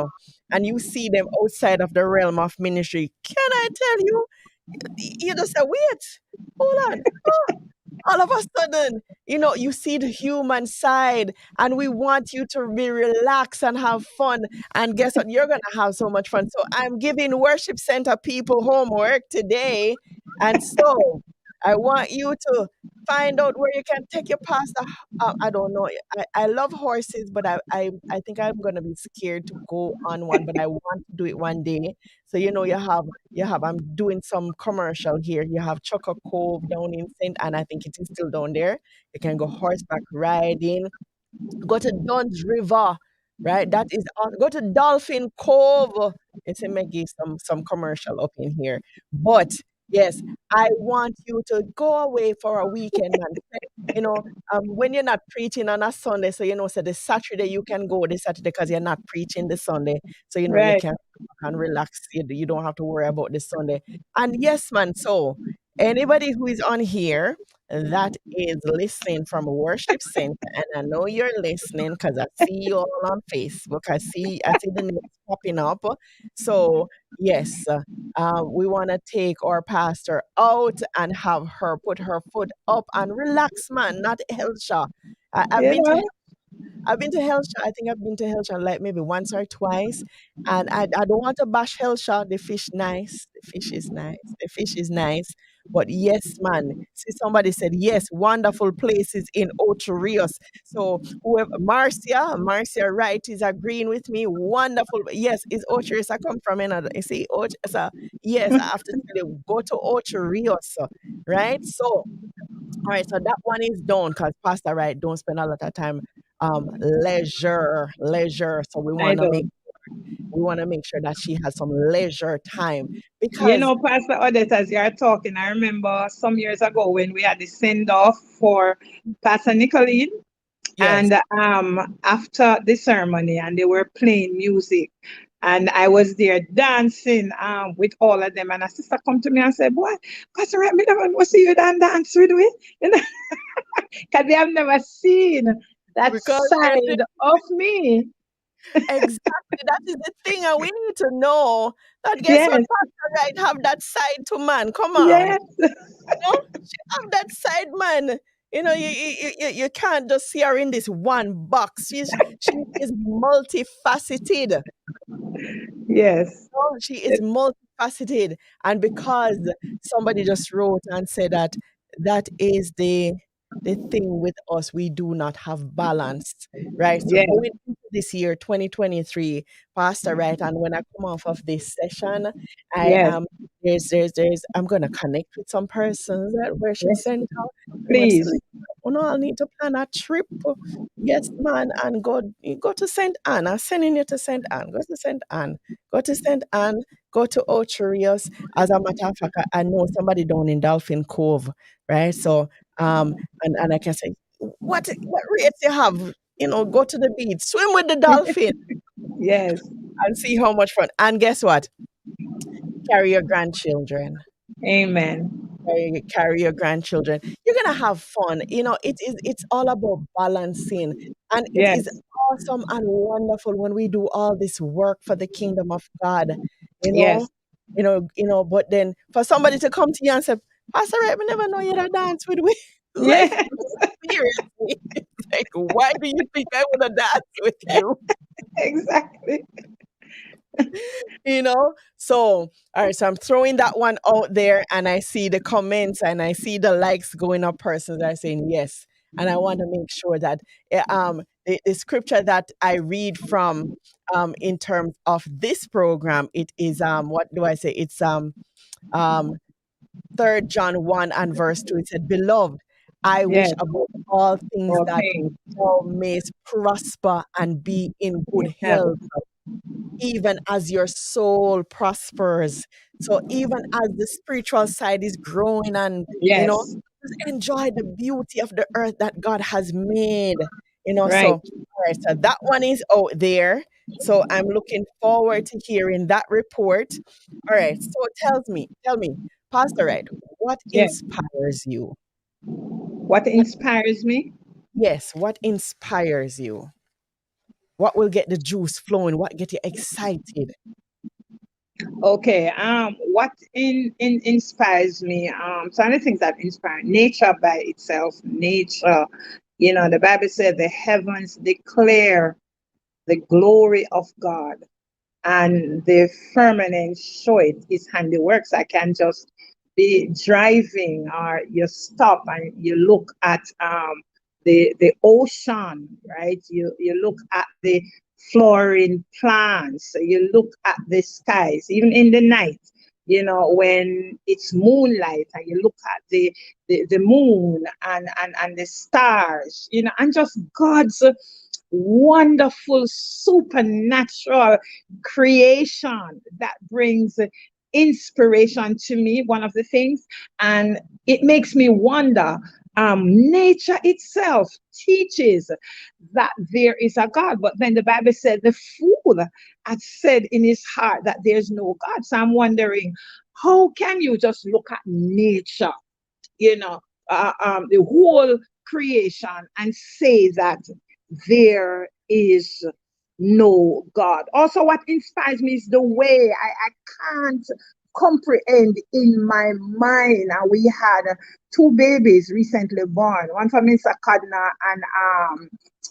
and you see them outside of the realm of ministry, can I tell you, you just say, wait, hold on. all of a sudden, you see the human side, and we want you to be relaxed and have fun. And guess what? You're going to have so much fun. So I'm giving worship center people homework today. And so I want you to find out where you can take your pastor. I don't know. I love horses, but I think I'm going to be scared to go on one, but I want to do it one day. So, I'm doing some commercial here. You have Choco Cove down in St. Anne. I think it is still down there. You can go horseback riding. Go to Dunn's River, right? That is go to Dolphin Cove. It's a Maggie some commercial up in here. But yes, I want you to go away for a weekend, man. You know, when you're not preaching on a Sunday, so the Saturday you can go this Saturday because you're not preaching the Sunday. So you Right. can relax. You don't have to worry about the Sunday. And yes, man. So anybody who is on here that is listening from Worship Center, and I know you're listening because I see you all on Facebook. I see the names popping up. So yes, we want to take our pastor out and have her put her foot up and relax, man. Not Helsha. I, I've You been to know? I've been to Hellshire. I think I've been to Hellshire like maybe once or twice. And I don't want to bash Hellshire. The fish nice. The fish is nice. The fish is nice. But yes, man. See, somebody said, yes, wonderful places in Ocho Rios. So whoever Marcia Wright is agreeing with me. Wonderful. Yes, it's Ocho Rios. I come from another. You see, Ocho, so yes, I have to tell you, go to Ocho Rios. Right? So all right, so that one is done because Pastor Wright don't spend a lot of time leisure. So I know. we want to make sure that she has some leisure time You because know, Pastor Odette, as you're talking, I remember some years ago when we had the send off for Pastor Nicolene. yes, And after the ceremony, and they were playing music, and I was there dancing with all of them. And a sister come to me and said, "Boy, Pastor, Rat, me never know see you dance with me," you know, because they have never seen that because yes, side of me. exactly that is the thing, and we need to know that guess what, Yes, Pastor Wright have that side to man. Come on, yes, she have that side, man. You can't just see her in this one box. She is multifaceted. yes, Oh, she is multifaceted. And because somebody just wrote and said that that is the thing with us, we do not have balance, right? So yes, going into this year, 2023, Pastor, right? And when I come off of this session, I yes, am I'm gonna connect with some persons at worship yes. center. I'm gonna say, Please, oh no, I'll need to plan a trip. Yes, man, and go to St. Anne. I'm sending you to St. Anne. Go to St. Anne. Go to St. Anne, go to Ocho Rios. As a matter of fact, I know somebody down in Dolphin Cove, right? So, and I can say, what rates you have? Go to the beach, swim with the dolphin, yes, and see how much fun. And guess what? Carry your grandchildren. amen. Carry your grandchildren. You're gonna have fun. It's all about balancing, and it is Yes, awesome and wonderful when we do all this work for the kingdom of God. You know, yes, But then for somebody to come to you and say, "Pastor, Ray, me never know you to dance with me." Like yes, seriously, it's like why do you think I wanna dance with you? exactly. So all right, so I'm throwing that one out there, and I see the comments and I see the likes going up. Persons are saying yes, and I want to make sure that the scripture that I read from in terms of this program, it is what do I say? It's um 3 John 1 and verse 2. It said, "Beloved, I wish Yes, above all things all that things thou mayest prosper and be in in good health, heaven. even as your soul prospers." So even as the spiritual side is growing and, Yes, just enjoy the beauty of the earth that God has made. So, right. all right, so that one is out there. So I'm looking forward to hearing that report. All right, so tell me, Pastor Ed, what Yes. inspires you? What What, inspires me? yes, what inspires you? What will get the juice flowing? What get you excited? Okay. What in inspires me? Some of the things that inspire nature by itself. Nature, the Bible said the heavens declare the glory of God, and the firmament show it his handiworks. I can just be driving, or you stop and you look at the ocean, right? You look at the flowering plants, you look at the skies, even in the night, when it's moonlight, and you look at the moon and the stars, and just God's wonderful supernatural creation that brings inspiration to me, one of the things. And it makes me wonder, nature itself teaches that there is a God, but then the Bible said the fool had said in his heart that there's no God. So I'm wondering, how can you just look at nature, you know, the whole creation, and say that there is no God? Also, what inspires me is the way I can't comprehend in my mind. And we had two babies recently born, one from Mr. Kadna and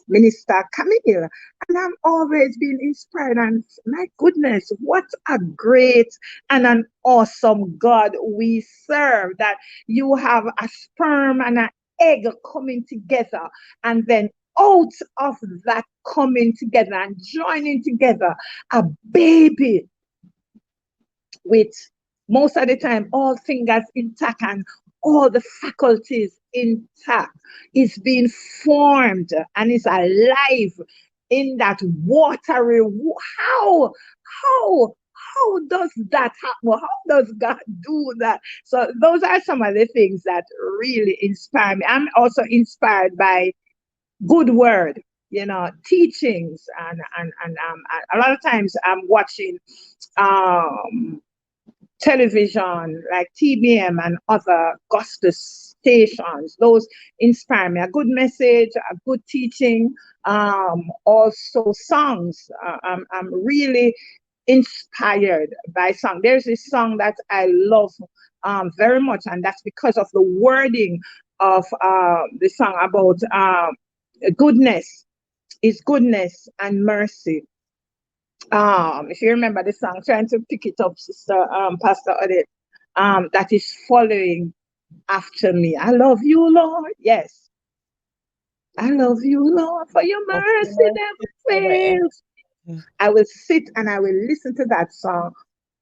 Minister Camille. And I'm always being inspired. And my goodness, what a great and an awesome God we serve, that you have a sperm and an egg coming together, and then out of that coming together and joining together, a baby with, most of the time, all fingers intact and all the faculties intact, is being formed and is alive in that watery. How does that happen? How does God do that? So those are some of the things that really inspire me. I'm also inspired by good word, teachings, and a lot of times I'm watching um television like TBM and other gospel stations. Those inspire me. A good message, a good teaching, also songs. I'm really inspired by song. There's this song that I love very much, and that's because of the wording of the song about goodness, is goodness and mercy. If you remember the song, trying to pick it up, Sister Pastor Odette, that is following after me. I love you, Lord. Yes, I love you, Lord, for your Okay, mercy mercy never never ends. fails. I will sit and I will listen to that song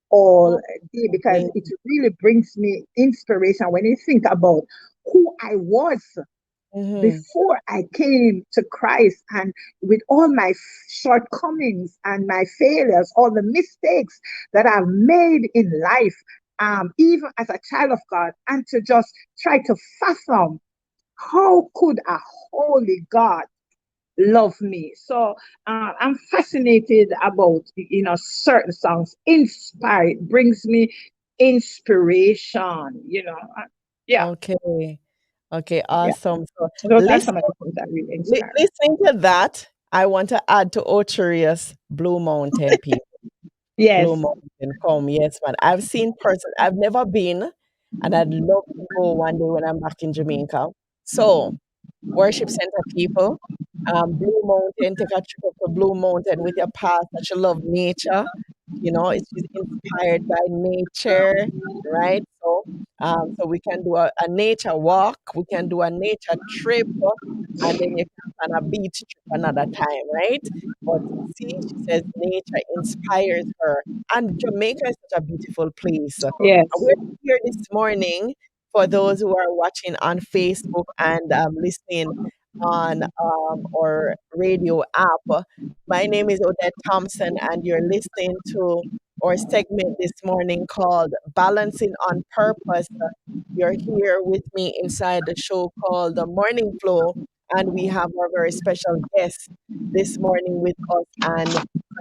all Oh, day, because amazing. it really brings me inspiration when you think about who I was Mm-hmm. before I came to Christ, and with all my shortcomings and my failures, all the mistakes that I've made in life, even as a child of God, and to just try to fathom how could a holy God love me. So I'm fascinated about certain songs. Inspired brings me inspiration. Yeah, Okay. Okay, yeah. awesome. So Those are some of listening, the things that really inspire me. listening to that, I want to add to Ocherius Blue Mountain people. Blue Yes. Mountain, come, yes, man. I've seen person. I've never been, and I'd love to go one day when I'm back in Jamaica. So, worship center people, Blue Mountain, take a trip up to Blue Mountain with your past that you love nature. It's inspired by nature, right? So we can do a nature walk, we can do a nature trip, and then you can plan a beach trip another time, right? But see, she says nature inspires her, and Jamaica is such a beautiful place. Yes. We're here this morning for those who are watching on Facebook and listening on our radio app. My name is Odette Thompson, and you're listening to our segment this morning called Balancing on Purpose. You're here with me inside the show called The Morning Flow, and we have our very special guest this morning with us, and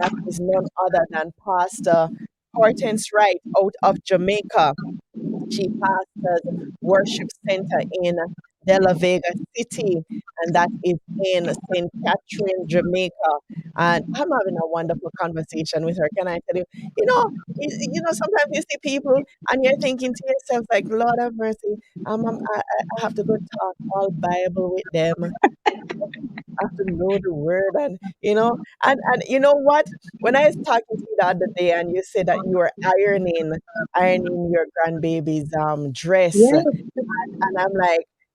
that is none other than Pastor Hortense Wright out of Jamaica. She pastors worship center in De La Vega City, and that is in St. Catherine, Jamaica. And I'm having a wonderful conversation with her. Can I tell you? Sometimes you see people and you're thinking to yourself, like, Lord have mercy, I have to go talk all Bible with them. I have to know the word, and you know what? When I was talking to you the other day, and you said that you were ironing your grandbaby's dress, Yes,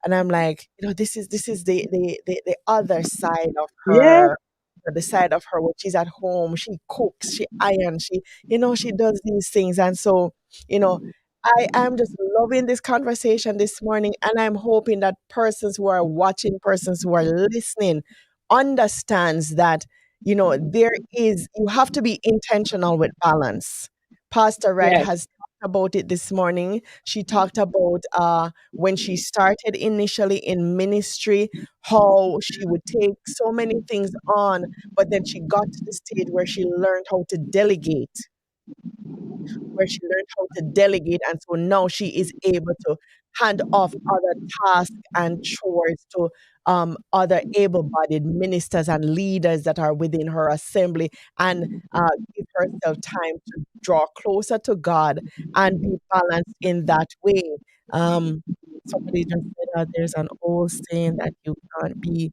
and I'm like, this is the other side of yes, her, the side of her when she's at home. She cooks, she irons, she does these things. And so, you know, I am just loving this conversation this morning, and I'm hoping that persons who are watching, persons who are listening, understands that, you have to be intentional with balance. Pastor Wright yes, has talked about it this morning. She talked about when she started initially in ministry, how she would take so many things on, but then she got to the stage where she learned how to delegate. And so now she is able to hand off other tasks and chores to other able bodied ministers and leaders that are within her assembly, and give herself time to draw closer to God and be balanced in that way. Um, Somebody just said that there's an old saying that you can't be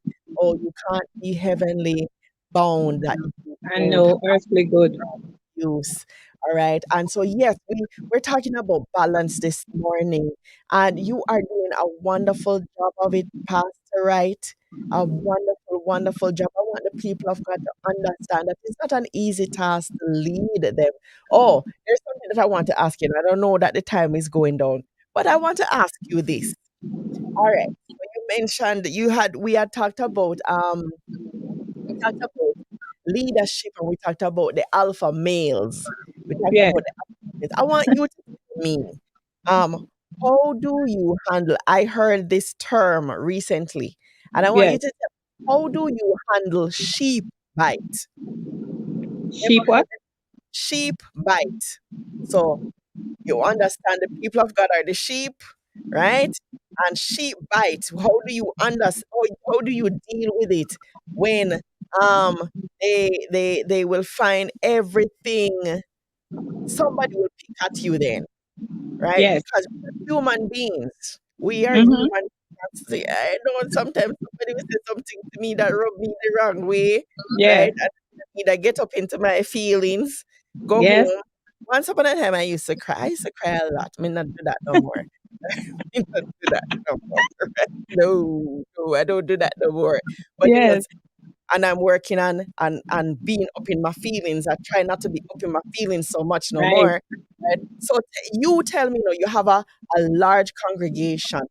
heavenly bound, that you I don't know, earthly good. use. All right. And so, yes, we're talking about balance this morning, and you are doing a wonderful job of it, Pastor Wright. A wonderful, wonderful job. I want the people of God to understand that it's not an easy task to lead them. Oh, there's something that I want to ask you. And I don't know that the time is going down, but I want to ask you this. All right. So you mentioned we had talked about leadership, and we talked about the alpha males. We talked Yes, about the alpha males. I want you to tell me, um, how do you handle? I heard this term recently, and I want you yes. to tell me, how do you handle sheep bite? Sheep Ever what? heard of sheep bite? So you understand the people of God are the sheep, right? And sheep bite. How do you understand? How do you deal with it when um they will find everything? Somebody will pick at you then, right? Yes. Because we're human beings. We are Mm-hmm. human. See, I know sometimes somebody will say something to me that rub me the wrong way, Yes, right? And I either get up into my feelings, go yes, home. Once upon a time, I used to cry. I used to cry a lot. I mean, not do that no more. I don't do that no more. No, no, I don't do that no more. But yes. and I'm working on being up in my feelings. I try not to be up in my feelings so much no Right. more. Right? So you tell me, you have a large congregation.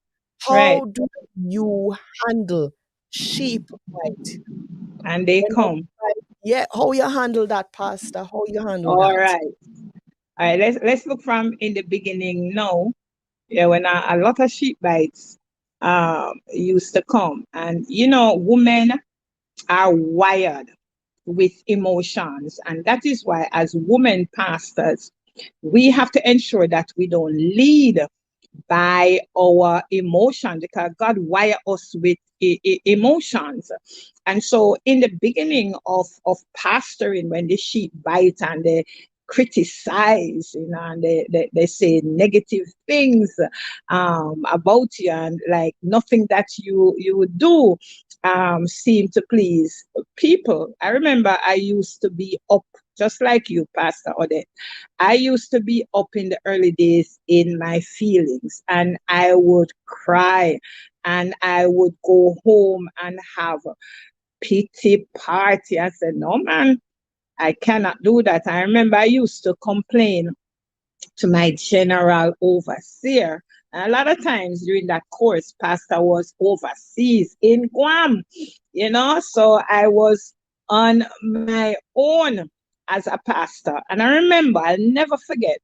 Right. How do you handle sheep bite? And they When they come. bite, yeah, how you handle that, Pastor? How you handle All that? right. All right. Let's look from in the beginning now. Yeah, when a lot of sheep bites used to come. And women are wired with emotions. And that is why, as women pastors, we have to ensure that we don't lead by our emotions, because God wired us with emotions. And so in the beginning of pastoring, when the sheep bite and they criticize, and they say negative things about you, and like nothing that you would do seem to please people. I remember I used to be up just like you, Pastor Odette. I used to be up in the early days in my feelings, and I would cry, and I would go home and have a pity party. I said, no, man, I cannot do that. I remember I used to complain to my general overseer. And a lot of times during that course, Pastor was overseas in Guam, so I was on my own as a pastor. And I remember, I'll never forget,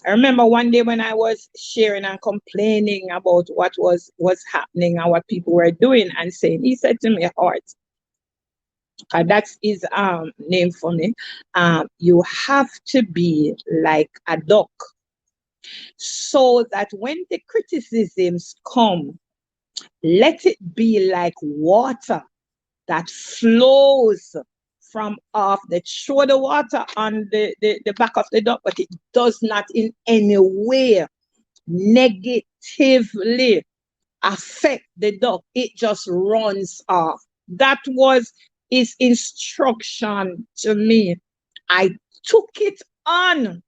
I remember one day when I was sharing and complaining about what was happening and what people were doing and saying, he said to me, Hart, that's his name for me. You have to be like a duck, so that when the criticisms come, Let it be like water that flows from off the throw the water on the back of the duck, but it does not in any way negatively affect the duck. It just runs off. That was his instruction to me. I took it on,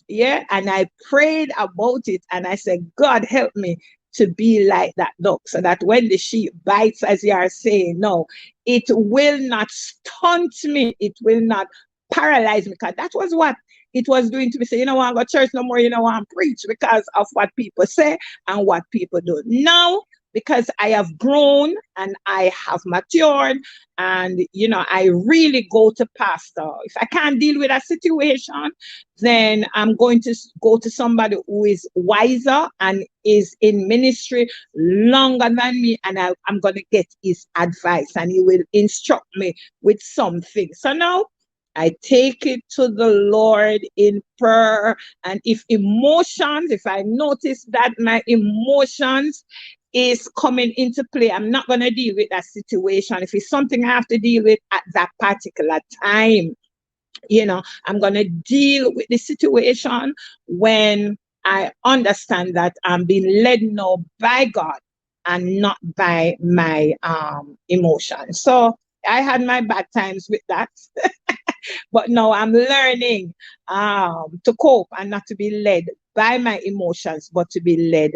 yeah, and I prayed about it, and I said, God, help me to be like that dog, so that when the sheep bites, as you are saying, no, it will not stunt me, it will not paralyze me, because that was what it was doing to me. Say, you know what, I go to church no more, you know what, I'm preach, because of what people say and what people do. Now, because I have grown and I have matured, and I really go to pastor. If I can't deal with a situation, then I'm going to go to somebody who is wiser and is in ministry longer than me, and I'm going to get his advice, and he will instruct me with something. So now I take it to the Lord in prayer. And if I notice that my emotions is coming into play, I'm not going to deal with that situation. If it's something I have to deal with at that particular time, I'm going to deal with the situation when I understand that I'm being led now by God and not by my emotions. So I had my bad times with that, but now I'm learning to cope and not to be led by my emotions, but to be led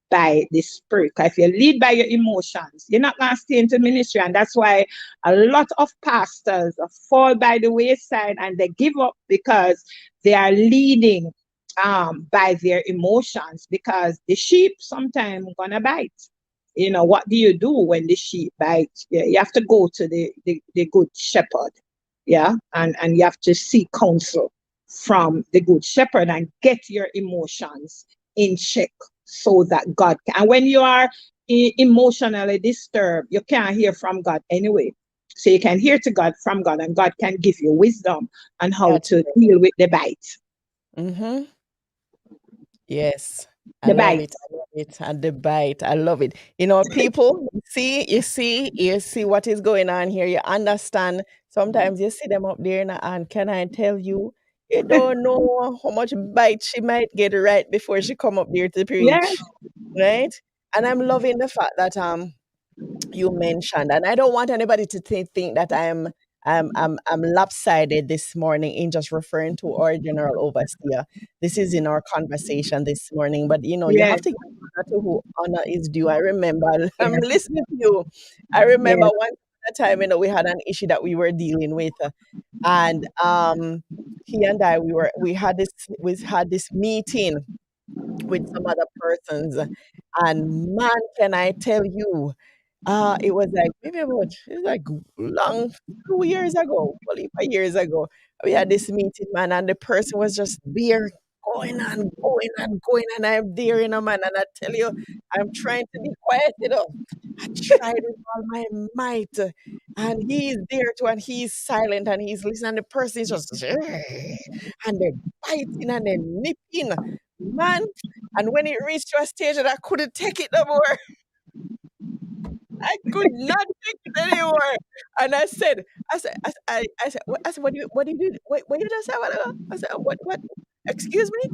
by the spirit. Because if you lead by your emotions, you're not going to stay into ministry. And that's why a lot of pastors fall by the wayside and they give up, because they are leading by their emotions, because the sheep sometimes gonna bite. What do you do when the sheep bite? You have to go to the good shepherd, yeah, and you have to seek counsel from the good shepherd and get your emotions in check, so that God can. And when you are emotionally disturbed, you can't hear from God anyway. So you can hear to God from God, and God can give you wisdom on how That's to true. deal with the bite. Mm-hmm. Yes. I The love bite. it. I love it. And the bite. I love it. People, you see what is going on here. You understand. Sometimes you see them up there and can I tell you, you don't know how much bite she might get right before she come up there to Yes, preach. Right? And I'm loving the fact that you mentioned, and I don't want anybody to think that I'm lopsided this morning in just referring to our general overseer. This is in our conversation this morning, but you yes, have to give honor to who honor is due. I remember I'm yes, listening to you. I remember yes, one time, we had an issue that we were dealing with, and he and I we had this meeting with some other persons, and man, can I tell you, it was like maybe about it was like long 2 years ago, well, if years ago. We had this meeting, man, and the person was just there going on, going on, going, and I'm there, man, and I tell you, I'm trying to be quiet, I tried with all my might, and he's there too, and he's silent, and he's listening, and the person is just, and they're biting and they're nipping, man. And when it reached to a stage that I couldn't take it no more, I could not take it anymore. And I said, what did you do? What you just say? I said, what? Excuse me?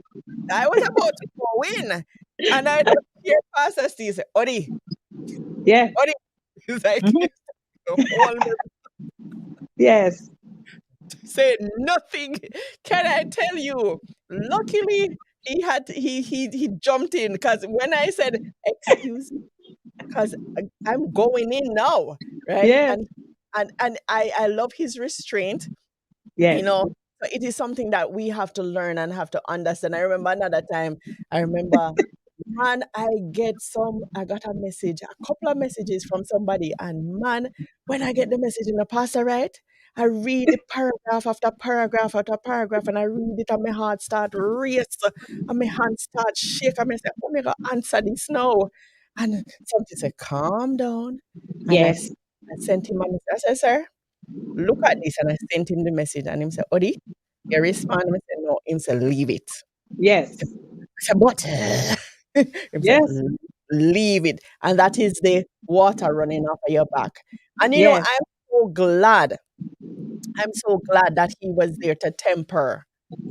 I was about to go in. And I just hear Pastor Steve say, Odi, yes, Odi. He's like, mhm, hold me, yes, say nothing. Can I tell you? Luckily, he jumped in because when I said, excuse me, because I'm going in now, right? yes, And I love his restraint, you yes, know. So it is something that we have to learn and have to understand. I remember another time, I remember, man, I got a message, a couple of messages from somebody, and man, when I get the message in the pastor, right? I read the paragraph after paragraph after paragraph, and I read it, and my heart start race, and my hands start shake, and I say, "Oh, me go answer this now." And something said, "Calm down," and yes, I sent him a message. I said, "Sir, look at this," and I sent him the message, and him said, "Odi," he respond, I said, "No," him said, "Leave it." yes, I said, "But," him said, yes, leave it. And that is the water running off of your back. And Yes. so glad, I'm so glad that he was there to temper,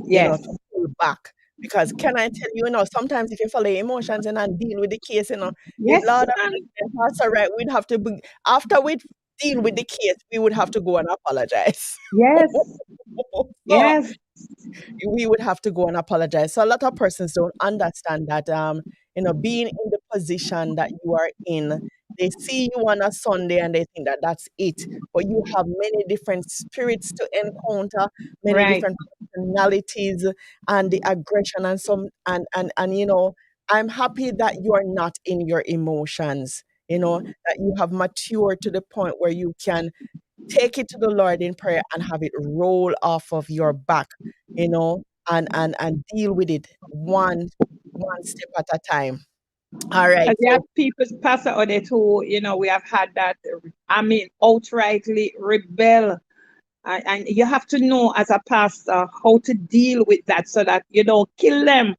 Yes. to pull back. Because can I tell you, sometimes if you follow your emotions and not deal with the case, Yes, Lord of man. mercy, Pastor, right, we'd have to be, after we deal with the case, we would have to go and apologize. Yes. So Yes. we would have to go and apologize. So a lot of persons don't understand that, being in the position that you are in, they see you on a Sunday and they think that that's it. But you have many different spirits to encounter, many Right. different personalities, and the aggression and some, and I'm happy that you are not in your emotions. That you have matured to the point where you can take it to the Lord in prayer and have it roll off of your back, and deal with it one step at a time. All right. Because you have So people, Pastor Odette, who, we have had that, I mean, outrightly rebel. And you have to know as a pastor how to deal with that so that you don't kill them,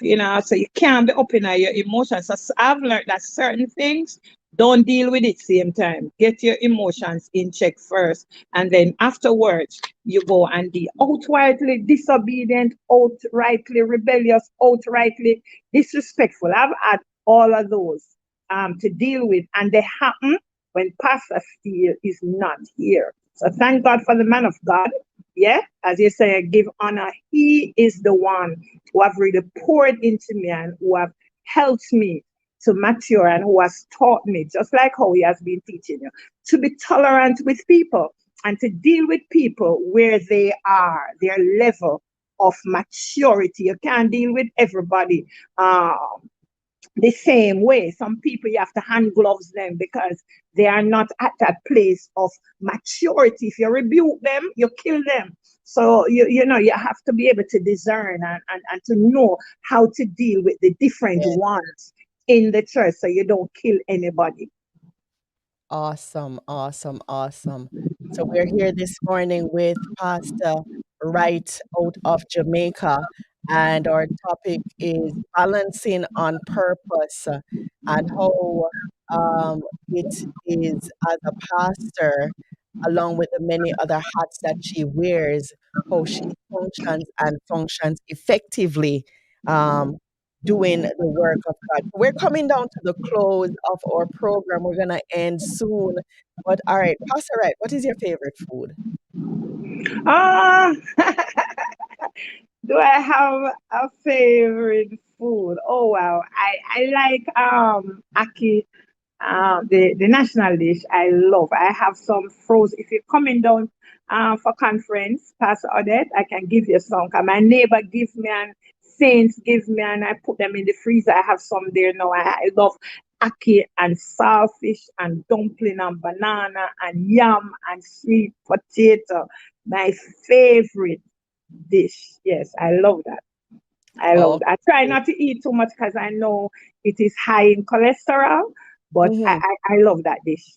so you can't be up in your emotions. So I've learned that certain things, don't deal with it same time. Get your emotions in check first. And then afterwards, you go and be outrightly disobedient, outrightly rebellious, outrightly disrespectful. I've had all of those to deal with. And they happen when Pastor Steele is not here. So thank God for the man of God. Yeah, as you say, give honor. He is the one who have really poured into me and who have helped me to mature and who has taught me, just like how he has been teaching you, to be tolerant with people and to deal with people where they are, their level of maturity. You can't deal with everybody the same way. Some people you have to hand gloves them because they are not at that place of maturity. If you rebuke them, you kill them. So you have to be able to discern and to know how to deal with the different yeah, ones in the church so you don't kill anybody. awesome, awesome, awesome. So we're here this morning with Pastor Wright out of Jamaica, and our topic is balancing on purpose, and how it is as a pastor, along with the many other hats that she wears, how she functions and functions effectively, um, doing the work of God. We're coming down to the close of our program. We're gonna end soon. But all right, Pastor Wright, what is your favorite food? Ah, do I have a favorite food? Oh wow, I like aki. The national dish I love. I have some frozen. If you're coming down for conference, Pastor Odette, I can give you some. 'Cause my neighbor gives me and Saints gives me and I put them in the freezer. I have some there now. I love ackee and saltfish and dumpling and banana and yam and sweet potato. My favorite dish. Yes, I love that. I love that. I try Okay. not to eat too much because I know it is high in cholesterol, but Mhm. I love that dish.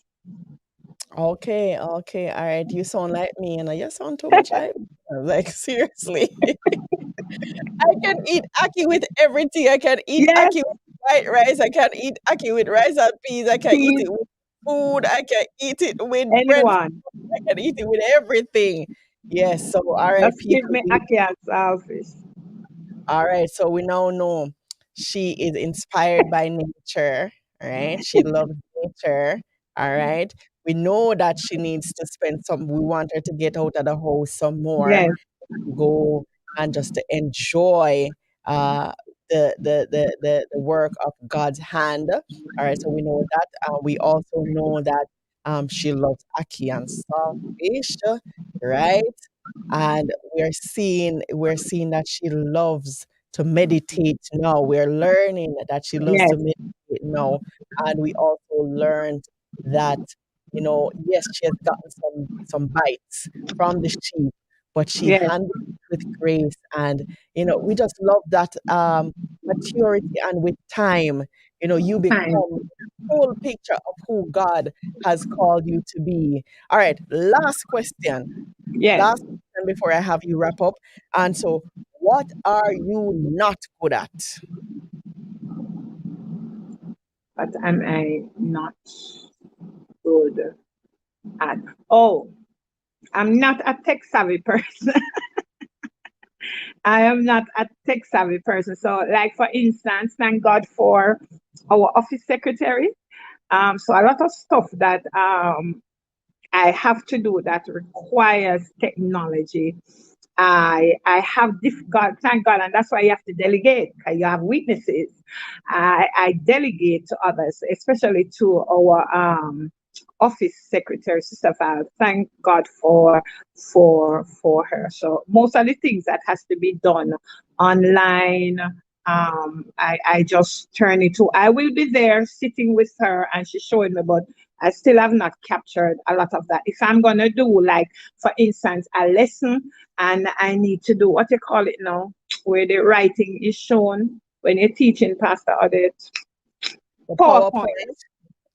Okay, okay, all right. You sound like me, and you sound too much like me. Like seriously. I can eat ackee with everything. I can eat Yes, ackee with white rice. I can eat ackee with rice and peas. I can eat please, it with food. I can eat it with bread. anyone. I can eat it with everything. Yes. So, all right, Just give people. me ackee and saltfish. All right. So we now know she is inspired by nature. All right. She loves nature. All right. We know that she needs to spend some. We want her to get out of the house some more, Yes, go and just to enjoy uh, the work of God's hand. All right, so we know that. We also know that she loves ackee and saltfish, right? And we're seeing that she loves to meditate now. We're learning that she loves yes, to meditate now, and we also learned that yes, she has gotten some bites from the sheep, but she yes. handles it with grace. And we just love that maturity, and with time, you Fine. become full picture of who God has called you to be. All right, last question. Yes. Last question before I have you wrap up. And so, what are you not good at? What am I not good at? Oh, I'm not a tech savvy person. I am not a tech savvy person. So, like for instance, thank God for our office secretary. So a lot of stuff that I have to do that requires technology. I have God, thank God, and that's why you have to delegate. 'Cause you have weaknesses. I delegate to others, especially to our office secretary, Sister Val. Thank God for her. So most of the things that has to be done online, I just turn it to. I will be there sitting with her, and she's showing me, but I still have not captured a lot of that. If I'm gonna do, like, for instance, a lesson, and I need to do what you call it now, where the writing is shown when you're teaching, Pastor Odette, The PowerPoint. PowerPoint.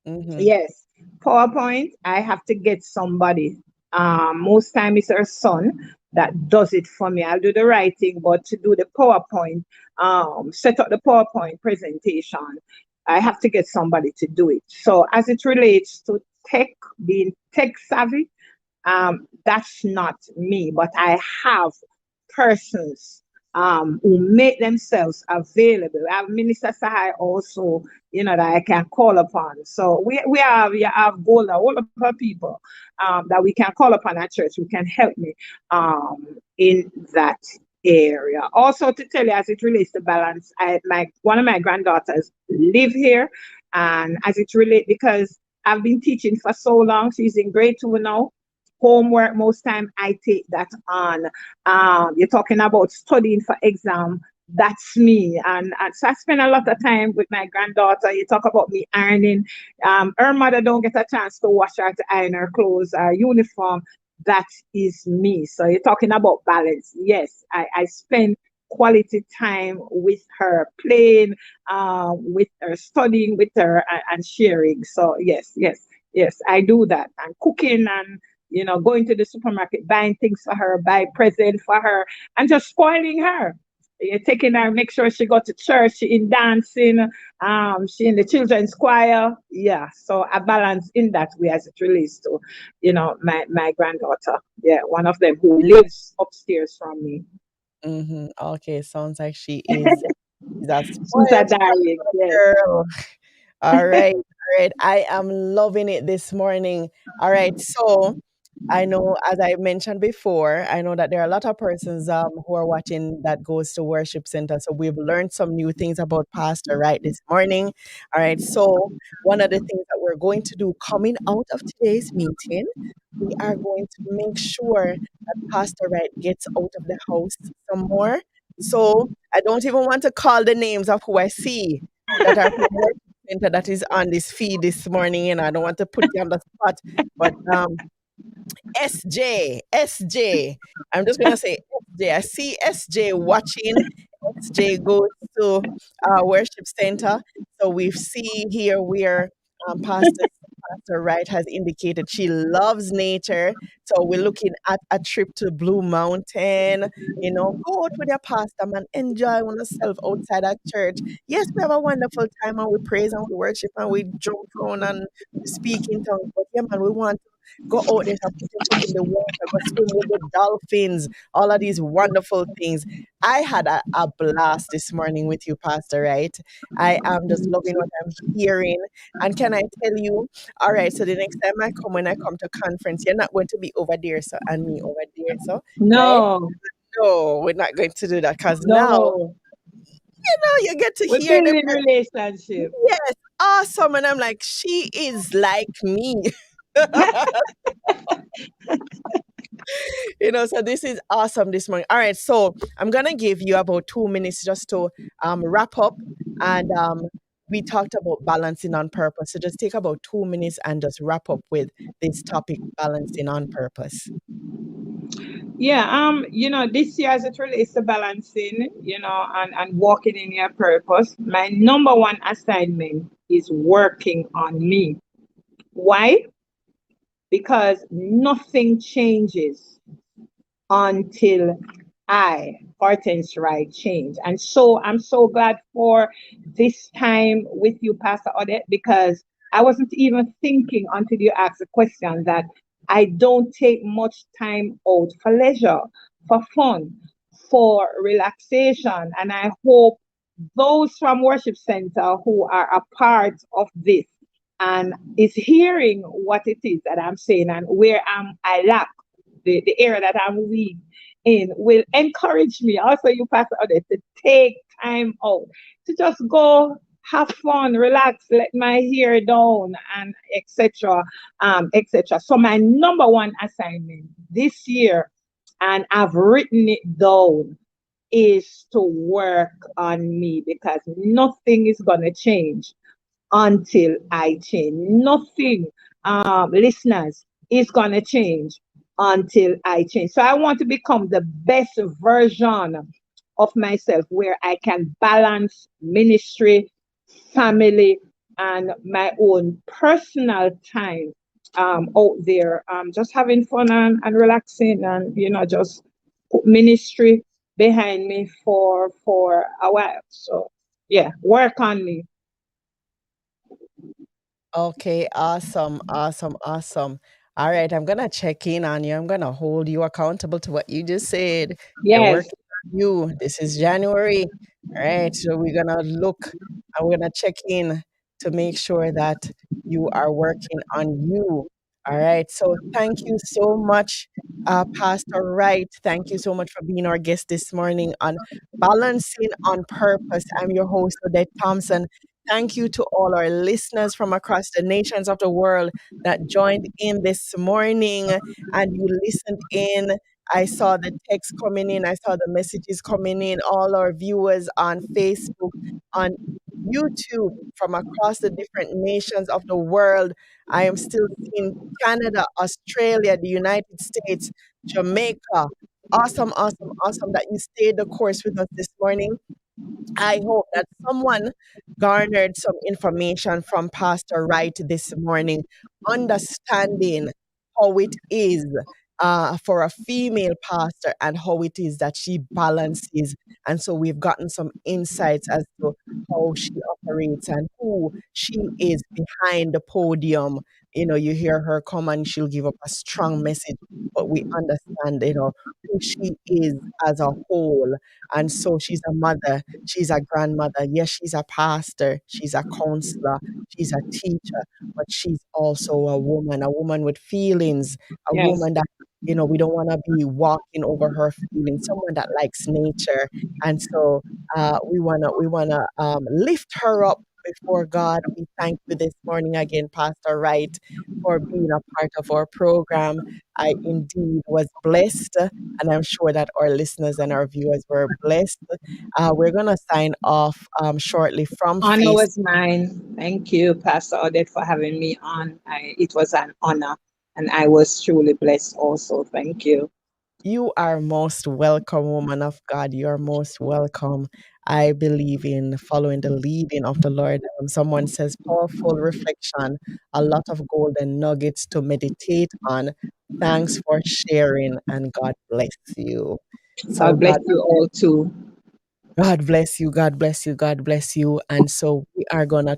Mm-hmm. Yes, PowerPoint. I have to get somebody. Most time it's her son that does it for me. I'll do the writing, but to do the PowerPoint, set up the PowerPoint presentation, I have to get somebody to do it. So as it relates to tech, being tech savvy, that's not me, but I have persons who make themselves available. I have Minister Sahai also, that I can call upon. So we have goal, a whole of people that we can call upon at church who can help me in that area. Also, to tell you, as it relates to balance, my one of my granddaughters live here, and as it relates, because I've been teaching for so long, she's in grade 2 now. Homework, most time I take that on. You're talking about studying for exam. That's me, and so I spend a lot of time with my granddaughter. You talk about me ironing. Her mother don't get a chance to wash her, to iron her clothes, her uniform. That is me. So you're talking about balance. Yes, I spend quality time with her, playing with her, studying with her, and sharing. So yes, I do that. And cooking, and going to the supermarket, buying things for her, buy present for her, and just spoiling her. You're taking her, make sure she go to church, she in dancing, she in the children's choir. Yeah, so a balance in that way as it relates to, my granddaughter. Yeah, one of them who lives upstairs from me. Mm-hmm. Okay, sounds like she's a She's a spoiled darling. Yes. girl. All right, all right. I am loving it this morning. All right, so I know, as I mentioned before, I know that there are a lot of persons who are watching that goes to worship center. So we've learned some new things about Pastor Wright this morning. All right, so one of the things that we're going to do coming out of today's meeting, we are going to make sure that Pastor Wright gets out of the house some more. So I don't even want to call the names of who I see that are from worship center that is on this feed this morning. I don't want to put you on the spot, but SJ, SJ. I'm just gonna say SJ. I see SJ watching. SJ goes to worship center. So we see here where Pastor Wright has indicated she loves nature. So we're looking at a trip to Blue Mountain. Go out with your pastor, man. Enjoy yourself outside at church. Yes, we have a wonderful time, and we praise and we worship and we jump around and we speak in tongues. But yeah, man, we want go out there and put your foot in the water, go swim with the dolphins, all of these wonderful things. I had a blast this morning with you, Pastor, right? I am just loving what I'm hearing. And can I tell you, all right, so the next time when I come to conference, you're not going to be over there, so and me over there, so right? No, No, we're not going to do that because no. now you get to We're hear the building relationship. yes, awesome. And I'm like, she is like me. So this is awesome this morning. All right, so I'm gonna give you about 2 minutes just to wrap up, and we talked about balancing on purpose. So just take about 2 minutes and just wrap up with this topic, balancing on purpose. Yeah, this year as it relates to balancing, and walking in your purpose, my number one assignment is working on me. Why? Because nothing changes until I, Hortense Wright, change. And so I'm so glad for this time with you, Pastor Odette, because I wasn't even thinking until you asked the question that I don't take much time out for leisure, for fun, for relaxation. And I hope those from Worship Center who are a part of this and is hearing what it is that I'm saying and where I lack, the area that I'm weak in will encourage me. Also, you, Pastor Odette, to take time out to just go have fun, relax, let my hair down, and etc. Etc. So my number one assignment this year, and I've written it down, is to work on me because nothing is gonna change until I change. Nothing, listeners, is going to change until I change. So I want to become the best version of myself where I can balance ministry, family, and my own personal time out there, just having fun and relaxing and, just put ministry behind me for a while. So, yeah, work on me. Okay, awesome, awesome, awesome. All right, I'm gonna check in on you. I'm gonna hold you accountable to what you just said. You're Yes. working on you. This is January. All right, so we're gonna look and we're gonna check in to make sure that you are working on you. All right, so thank you so much, Pastor Wright. Thank you so much for being our guest this morning on Balancing on Purpose. I'm your host, Odette Thompson. Thank you to all our listeners from across the nations of the world that joined in this morning and you listened in. I saw the text coming in, I saw the messages coming in, all our viewers on Facebook, on YouTube from across the different nations of the world. I am still seeing Canada, Australia, the United States, Jamaica. Awesome, awesome, awesome that you stayed the course with us this morning. I hope that someone garnered some information from Pastor Wright this morning, understanding how it is for a female pastor and how it is that she balances. And so we've gotten some insights as to how she operates and who she is behind the podium. You hear her come and she'll give up a strong message, but we understand, who she is as a whole. And so she's a mother, she's a grandmother. Yes, she's a pastor. She's a counselor. She's a teacher, but she's also a woman with feelings, a Yes. woman that, we don't want to be walking over her feelings, someone that likes nature. And so we wanna lift her up before God. We thank you this morning again, Pastor Wright, for being a part of our program. I indeed was blessed, and I'm sure that our listeners and our viewers were blessed. We're going to sign off shortly from Honor Facebook. was mine. Thank you, Pastor Odette, for having me on. It was an honor, and I was truly blessed also. Thank you. You are most welcome, woman of God. You are most welcome. I believe in following the leading of the Lord. Someone says, powerful reflection, a lot of golden nuggets to meditate on. Thanks for sharing, and God bless you. So, God bless you all too. God bless you. God bless you. God bless you. And so we are going to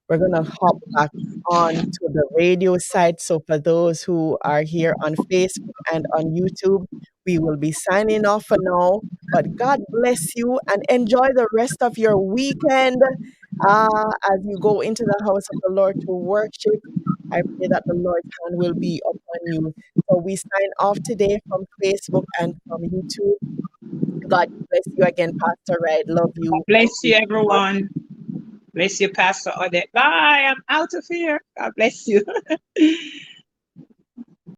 we're going to hop back on to the radio side. So for those who are here on Facebook and on YouTube, we will be signing off for now. But God bless you and enjoy the rest of your weekend as you go into the house of the Lord to worship. I pray that the Lord's hand will be upon you. So we sign off today from Facebook and from YouTube. God bless you again, Pastor Red. Love God you. bless Thank you you, so much. everyone. Bless you, Pastor Odette. Bye. I'm out of here. God bless you.